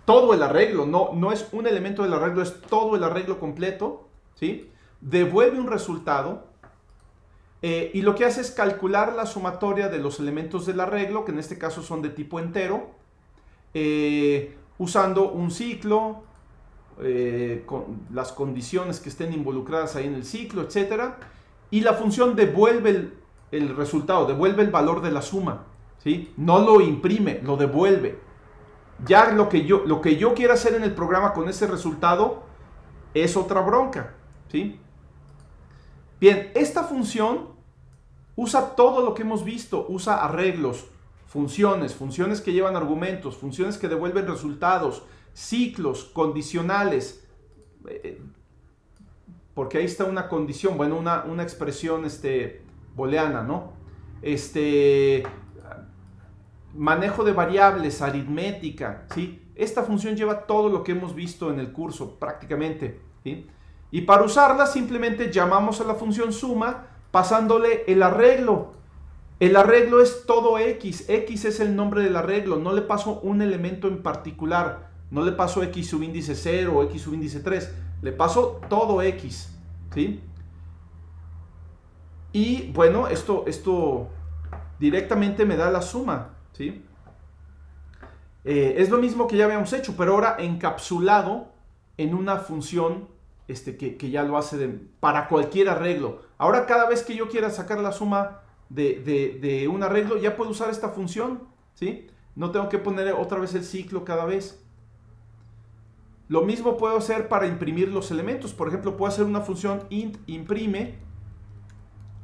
Todo el arreglo, no es un elemento del arreglo, es todo el arreglo completo, ¿sí? Devuelve un resultado y lo que hace es calcular la sumatoria de los elementos del arreglo, que en este caso son de tipo entero, usando un ciclo, con las condiciones que estén involucradas ahí en el ciclo, etc. Y la función devuelve el resultado, devuelve el valor de la suma, ¿sí? No lo imprime, lo devuelve. Ya lo que yo quiera hacer en el programa con ese resultado es otra bronca, ¿sí? Bien, esta función usa todo lo que hemos visto, usa arreglos, funciones que llevan argumentos, funciones que devuelven resultados, ciclos, condicionales, porque ahí está una condición, bueno, una expresión booleana, ¿no? Manejo de variables, aritmética, ¿sí? Esta función lleva todo lo que hemos visto en el curso, prácticamente, ¿sí? Y para usarla simplemente llamamos a la función suma pasándole el arreglo. El arreglo es todo x, x es el nombre del arreglo, no le paso un elemento en particular, no le paso x subíndice 0 o x subíndice 3, le paso todo x, ¿sí? Y bueno, esto directamente me da la suma, ¿sí? Es lo mismo que ya habíamos hecho, pero ahora encapsulado en una función que ya lo hace para cualquier arreglo. Ahora cada vez que yo quiera sacar la suma de un arreglo, ya puedo usar esta función, ¿sí? No tengo que poner otra vez el ciclo cada vez. Lo mismo puedo hacer para imprimir los elementos. Por ejemplo, puedo hacer una función int imprime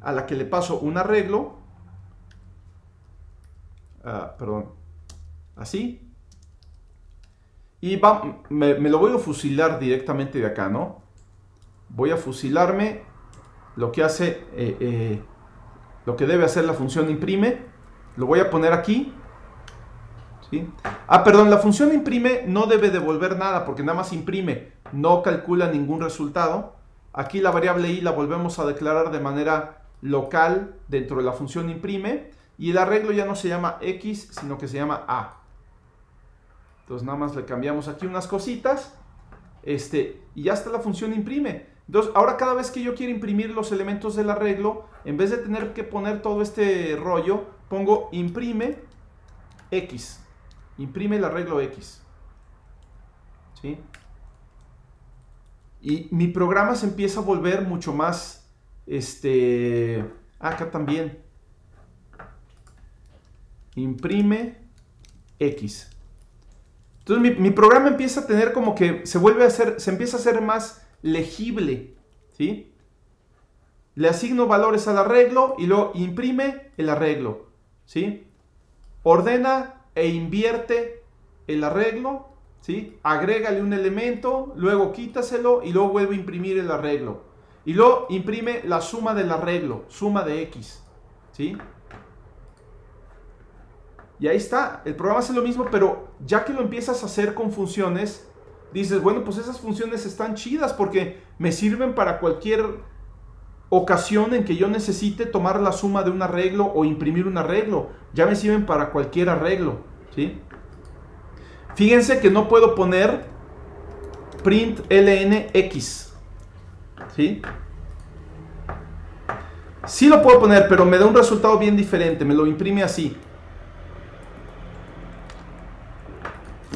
a la que le paso un arreglo. Perdón. Así. Y me lo voy a fusilar directamente de acá, ¿no? Voy a fusilarme lo que hace, lo que debe hacer la función imprime. Lo voy a poner aquí. ¿Sí? Perdón, la función imprime no debe devolver nada porque nada más imprime, no calcula ningún resultado. Aquí la variable i la volvemos a declarar de manera local dentro de la función imprime y el arreglo ya no se llama x, sino que se llama a. Entonces nada más le cambiamos aquí unas cositas y ya está la función imprime. Entonces ahora cada vez que yo quiero imprimir los elementos del arreglo, en vez de tener que poner todo este rollo, pongo imprime x. Imprime el arreglo X. ¿Sí? Y mi programa se empieza a volver mucho más, acá también. imprime X. Entonces mi programa empieza a tener como que se empieza a hacer más legible, ¿sí? Le asigno valores al arreglo y luego imprime el arreglo, ¿sí? Ordena e invierte el arreglo, ¿sí? Agrégale un elemento, luego quítaselo y luego vuelve a imprimir el arreglo. Y luego imprime la suma del arreglo, suma de X, ¿sí? Y ahí está, el programa hace lo mismo, pero ya que lo empiezas a hacer con funciones, dices, bueno, pues esas funciones están chidas porque me sirven para cualquier ocasión en que yo necesite tomar la suma de un arreglo o imprimir un arreglo. Ya me sirven para cualquier arreglo, ¿sí? Fíjense que no puedo poner print ln x, ¿sí? Sí lo puedo poner, pero me da un resultado bien diferente, me lo imprime así.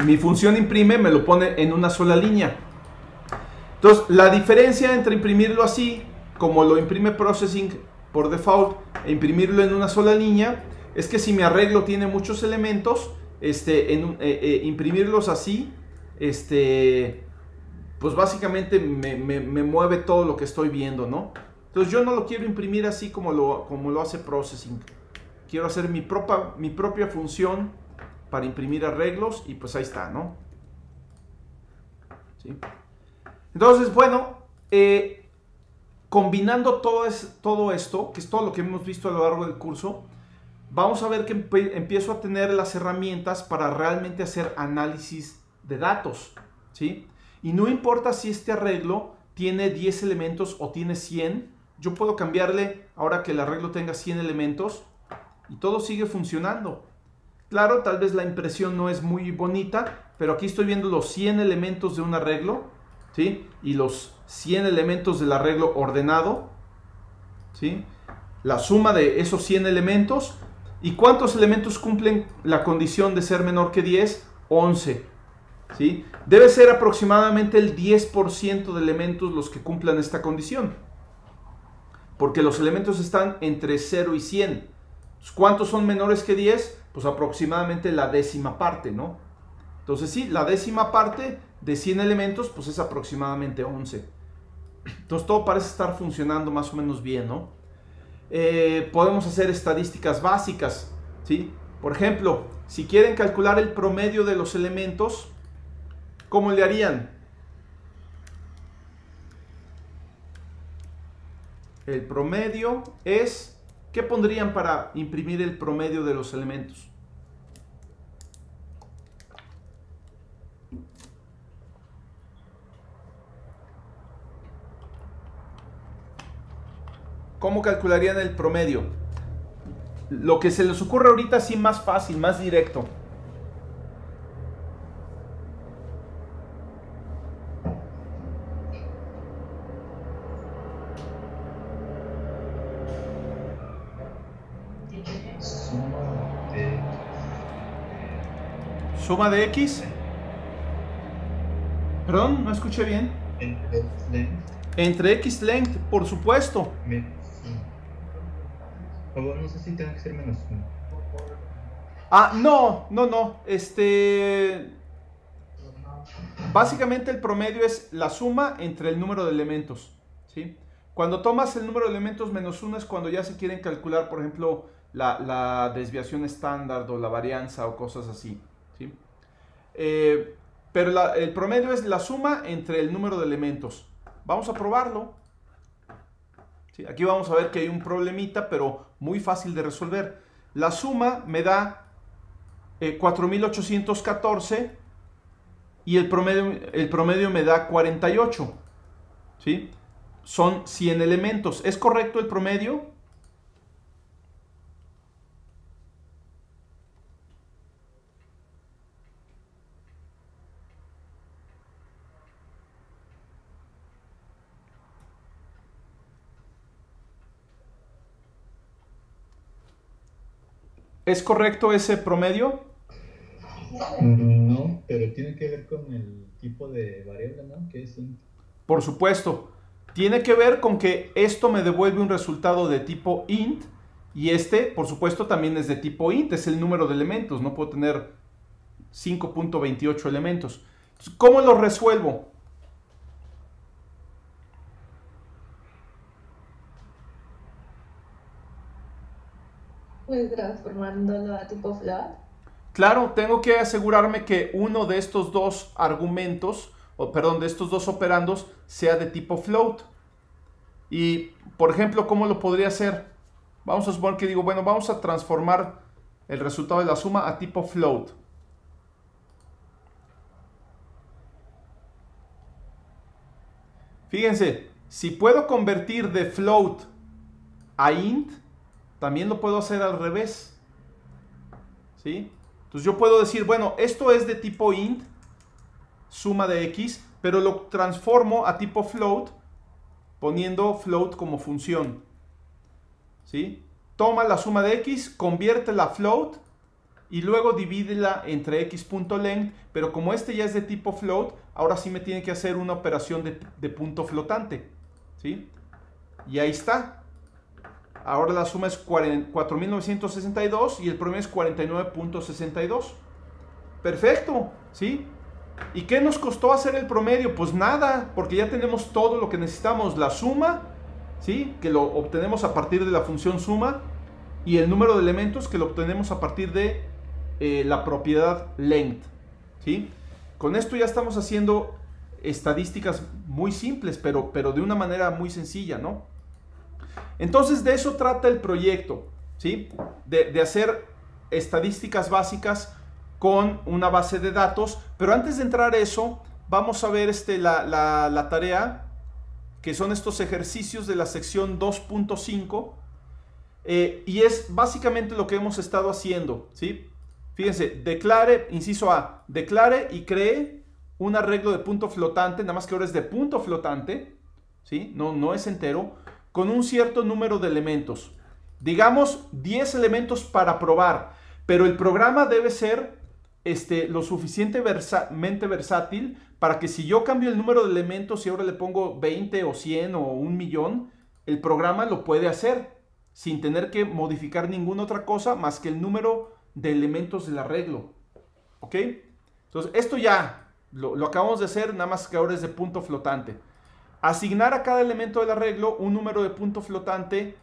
Mi función imprime me lo pone en una sola línea. Entonces, la diferencia entre imprimirlo así, como lo imprime Processing por default, e imprimirlo en una sola línea, es que si mi arreglo tiene muchos elementos, imprimirlos así, pues básicamente me mueve todo lo que estoy viendo, ¿no? Entonces yo no lo quiero imprimir así como lo hace Processing. Quiero hacer mi propia función para imprimir arreglos y pues ahí está, ¿no? ¿Sí? Entonces, bueno, combinando todo esto, que es todo lo que hemos visto a lo largo del curso, vamos a ver que empiezo a tener las herramientas para realmente hacer análisis de datos, ¿sí? Y no importa si este arreglo tiene 10 elementos o tiene 100, yo puedo cambiarle ahora que el arreglo tenga 100 elementos y todo sigue funcionando. Claro, tal vez la impresión no es muy bonita, pero aquí estoy viendo los 100 elementos de un arreglo, ¿sí? Y los 100 elementos del arreglo ordenado, ¿sí? La suma de esos 100 elementos. ¿Y cuántos elementos cumplen la condición de ser menor que 10? 11, ¿sí? Debe ser aproximadamente el 10% de elementos los que cumplan esta condición, porque los elementos están entre 0 y 100. ¿Cuántos son menores que 10? Pues aproximadamente la décima parte, ¿no? Entonces sí, la décima parte de 100 elementos pues es aproximadamente 11. Entonces todo parece estar funcionando más o menos bien, ¿no? Podemos hacer estadísticas básicas, ¿sí? Por ejemplo, si quieren calcular el promedio de los elementos, ¿cómo le harían? El promedio es... ¿Qué pondrían para imprimir el promedio de los elementos? ¿Cómo calcularían el promedio? Lo que se les ocurre ahorita sí más fácil, más directo. ¿Suma de X? Perdón, no escuché bien. Entre X length, por supuesto. No sé si tenga que ser menos 1. Ah, no. Básicamente el promedio es la suma entre el número de elementos, ¿sí? Cuando tomas el número de elementos menos 1 es cuando ya se quieren calcular, por ejemplo, la desviación estándar o la varianza o cosas así, ¿sí? Pero el promedio es la suma entre el número de elementos. Vamos a probarlo. ¿Sí? Aquí vamos a ver que hay un problemita, pero muy fácil de resolver. La suma me da 4814 y el promedio me da 48. ¿Sí? Son 100 elementos. ¿Es correcto el promedio? ¿Es correcto ese promedio? No, pero tiene que ver con el tipo de variable, ¿no? Que es int. Por supuesto. Tiene que ver con que esto me devuelve un resultado de tipo int Y este, por supuesto, también es de tipo int, es el número de elementos, no puedo tener 5.28 elementos. Entonces, ¿cómo lo resuelvo? Pues transformándolo a tipo float. Claro, tengo que asegurarme que uno de estos dos argumentos, o perdón, de estos dos operandos sea de tipo float. Y, por ejemplo, ¿cómo lo podría hacer? Vamos a suponer que digo, bueno, vamos a transformar el resultado de la suma a tipo float. Fíjense, si puedo convertir de float a int, también lo puedo hacer al revés. ¿Sí? Entonces yo puedo decir, bueno, esto es de tipo int, suma de x, pero lo transformo a tipo float, poniendo float como función. ¿Sí? Toma la suma de x, conviértela a float y luego divídela entre x.length, pero como este ya es de tipo float, ahora sí me tiene que hacer una operación de punto flotante. ¿Sí? Y ahí está. Ahora la suma es 4.962 y el promedio es 49.62. Perfecto, ¿sí? ¿Y qué nos costó hacer el promedio? Pues nada, porque ya tenemos todo lo que necesitamos. La suma, ¿sí? Que lo obtenemos a partir de la función suma, y el número de elementos que lo obtenemos a partir de la propiedad length, ¿sí? Con esto ya estamos haciendo estadísticas muy simples, pero de una manera muy sencilla, ¿no? Entonces de eso trata el proyecto, ¿sí? De hacer estadísticas básicas con una base de datos. Pero antes de entrar a eso, vamos a ver la tarea, que son estos ejercicios de la sección 2.5. Y es básicamente lo que hemos estado haciendo, ¿sí? Fíjense, declare, inciso A, declare y cree un arreglo de punto flotante, nada más que ahora es de punto flotante, ¿sí? No es entero, con un cierto número de elementos. Digamos 10 elementos para probar, pero el programa debe ser lo suficientemente versátil para que si yo cambio el número de elementos y ahora le pongo 20 o 100 o 1.000.000, el programa lo puede hacer sin tener que modificar ninguna otra cosa más que el número de elementos del arreglo. ¿Ok? Entonces esto ya lo acabamos de hacer, nada más que ahora es de punto flotante. Asignar a cada elemento del arreglo un número de punto flotante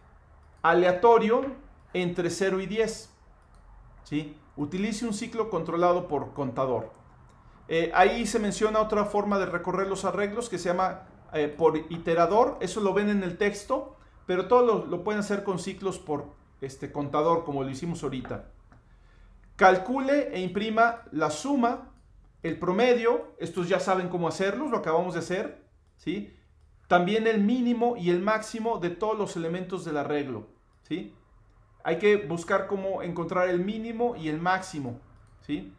aleatorio entre 0 y 10. ¿Sí? Utilice un ciclo controlado por contador. Ahí se menciona otra forma de recorrer los arreglos que se llama por iterador. Eso lo ven en el texto, pero todo lo pueden hacer con ciclos por contador, como lo hicimos ahorita. Calcule e imprima la suma, el promedio. Estos ya saben cómo hacerlos, lo acabamos de hacer, ¿sí? También el mínimo y el máximo de todos los elementos del arreglo, ¿sí? Hay que buscar cómo encontrar el mínimo y el máximo, ¿sí?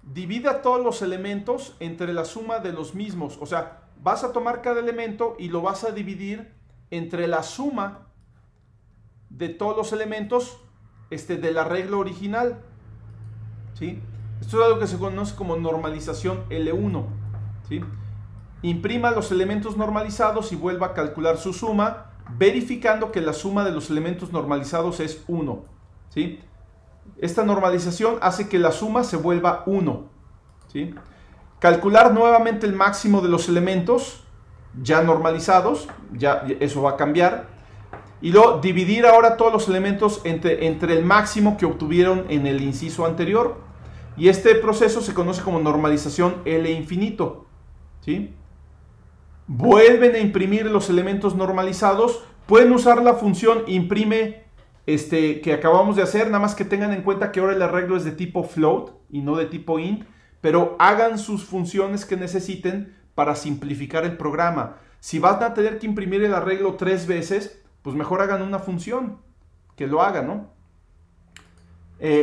Divida todos los elementos entre la suma de los mismos. O sea, vas a tomar cada elemento y lo vas a dividir entre la suma de todos los elementos del arreglo original, ¿sí? Esto es algo que se conoce como normalización L1, ¿sí? Imprima los elementos normalizados y vuelva a calcular su suma, verificando que la suma de los elementos normalizados es 1, ¿sí? Esta normalización hace que la suma se vuelva 1, ¿sí? Calcular nuevamente el máximo de los elementos ya normalizados, ya eso va a cambiar. Y luego dividir ahora todos los elementos entre el máximo que obtuvieron en el inciso anterior. Y este proceso se conoce como normalización L infinito, ¿sí? Vuelven a imprimir los elementos normalizados. Pueden usar la función imprime que acabamos de hacer, nada más que tengan en cuenta que ahora el arreglo es de tipo float y no de tipo int, pero hagan sus funciones que necesiten para simplificar el programa. Si van a tener que imprimir el arreglo 3 veces, pues mejor hagan una función que lo haga, ¿no?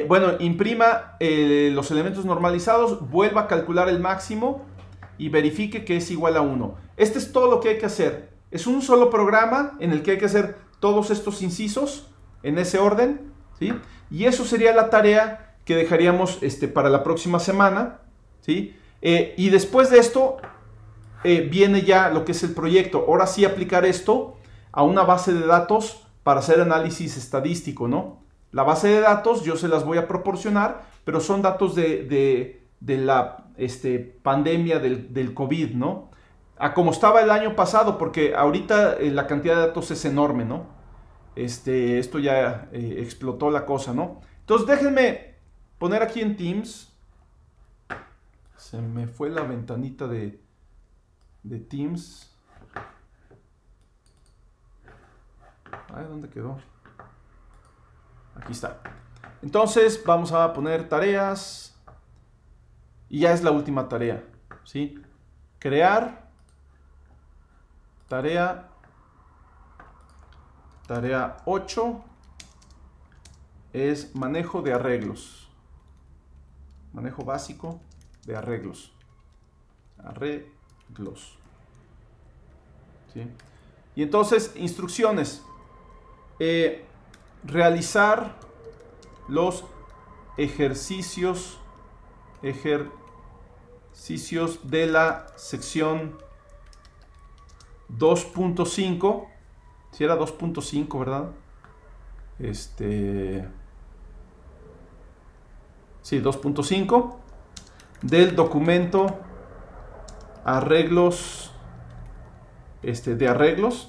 Bueno, imprima los elementos normalizados, vuelva a calcular el máximo y verifique que es igual a 1. Este es todo lo que hay que hacer. Es un solo programa en el que hay que hacer todos estos incisos en ese orden, ¿sí? Y eso sería la tarea que dejaríamos para la próxima semana, ¿sí? Y después de esto viene ya lo que es el proyecto. Ahora sí aplicar esto a una base de datos para hacer análisis estadístico, ¿no? La base de datos yo se las voy a proporcionar, pero son datos de la pandemia del COVID, ¿no? A como estaba el año pasado, porque ahorita la cantidad de datos es enorme, ¿no? Esto ya explotó la cosa, ¿no? Entonces déjenme poner aquí en Teams. Se me fue la ventanita de Teams. Ay, ¿dónde quedó? Aquí está. Entonces vamos a poner tareas. Y ya es la última tarea, ¿sí? Crear. Tarea 8 es manejo de arreglos. Manejo básico de arreglos. Arreglos. ¿Sí? Y entonces, instrucciones. Realizar los ejercicios de la sección 2.5. Si era 2.5, ¿verdad? Sí, 2.5 del documento arreglos de arreglos.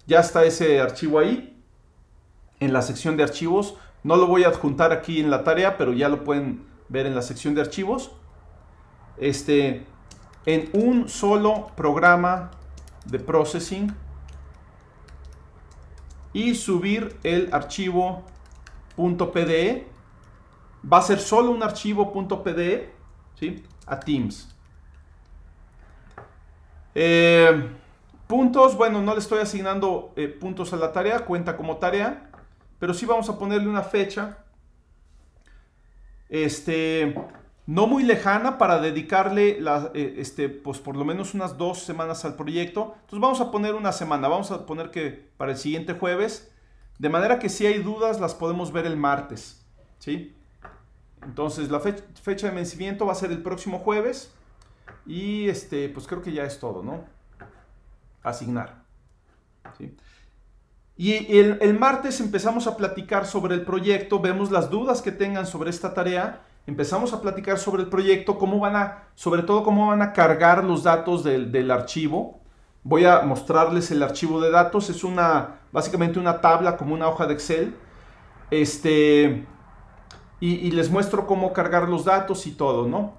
Ya está ese archivo ahí en la sección de archivos. No lo voy a adjuntar aquí en la tarea, pero ya lo pueden ver en la sección de archivos. En un solo programa de processing y subir el archivo .pde. Va a ser solo un archivo .pde, ¿sí? A Teams. Puntos, bueno, no le estoy asignando puntos a la tarea, cuenta como tarea, pero sí vamos a ponerle una fecha no muy lejana para dedicarle pues por lo menos unas 2 semanas al proyecto. Entonces vamos a poner una semana, vamos a poner que para el siguiente jueves, de manera que si hay dudas las podemos ver el martes, ¿sí? Entonces la fecha de vencimiento va a ser el próximo jueves y pues creo que ya es todo, ¿no? Asignar, ¿sí? Y el martes empezamos a platicar sobre el proyecto, vemos las dudas que tengan sobre esta tarea, empezamos a platicar sobre el proyecto, sobre todo cómo van a cargar los datos del archivo. Voy a mostrarles el archivo de datos, es básicamente una tabla como una hoja de Excel, y les muestro cómo cargar los datos y todo, ¿no?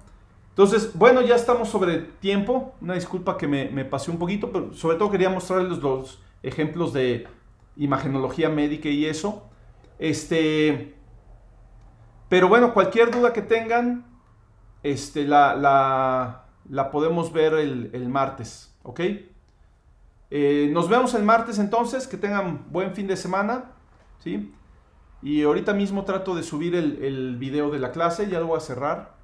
Entonces, bueno, ya estamos sobre tiempo, una disculpa que me pasé un poquito, pero sobre todo quería mostrarles los ejemplos de imagenología médica y eso. Pero bueno, cualquier duda que tengan, la podemos ver el martes, ¿ok? Nos vemos el martes entonces, que tengan buen fin de semana, ¿sí? Y ahorita mismo trato de subir el video de la clase, ya lo voy a cerrar.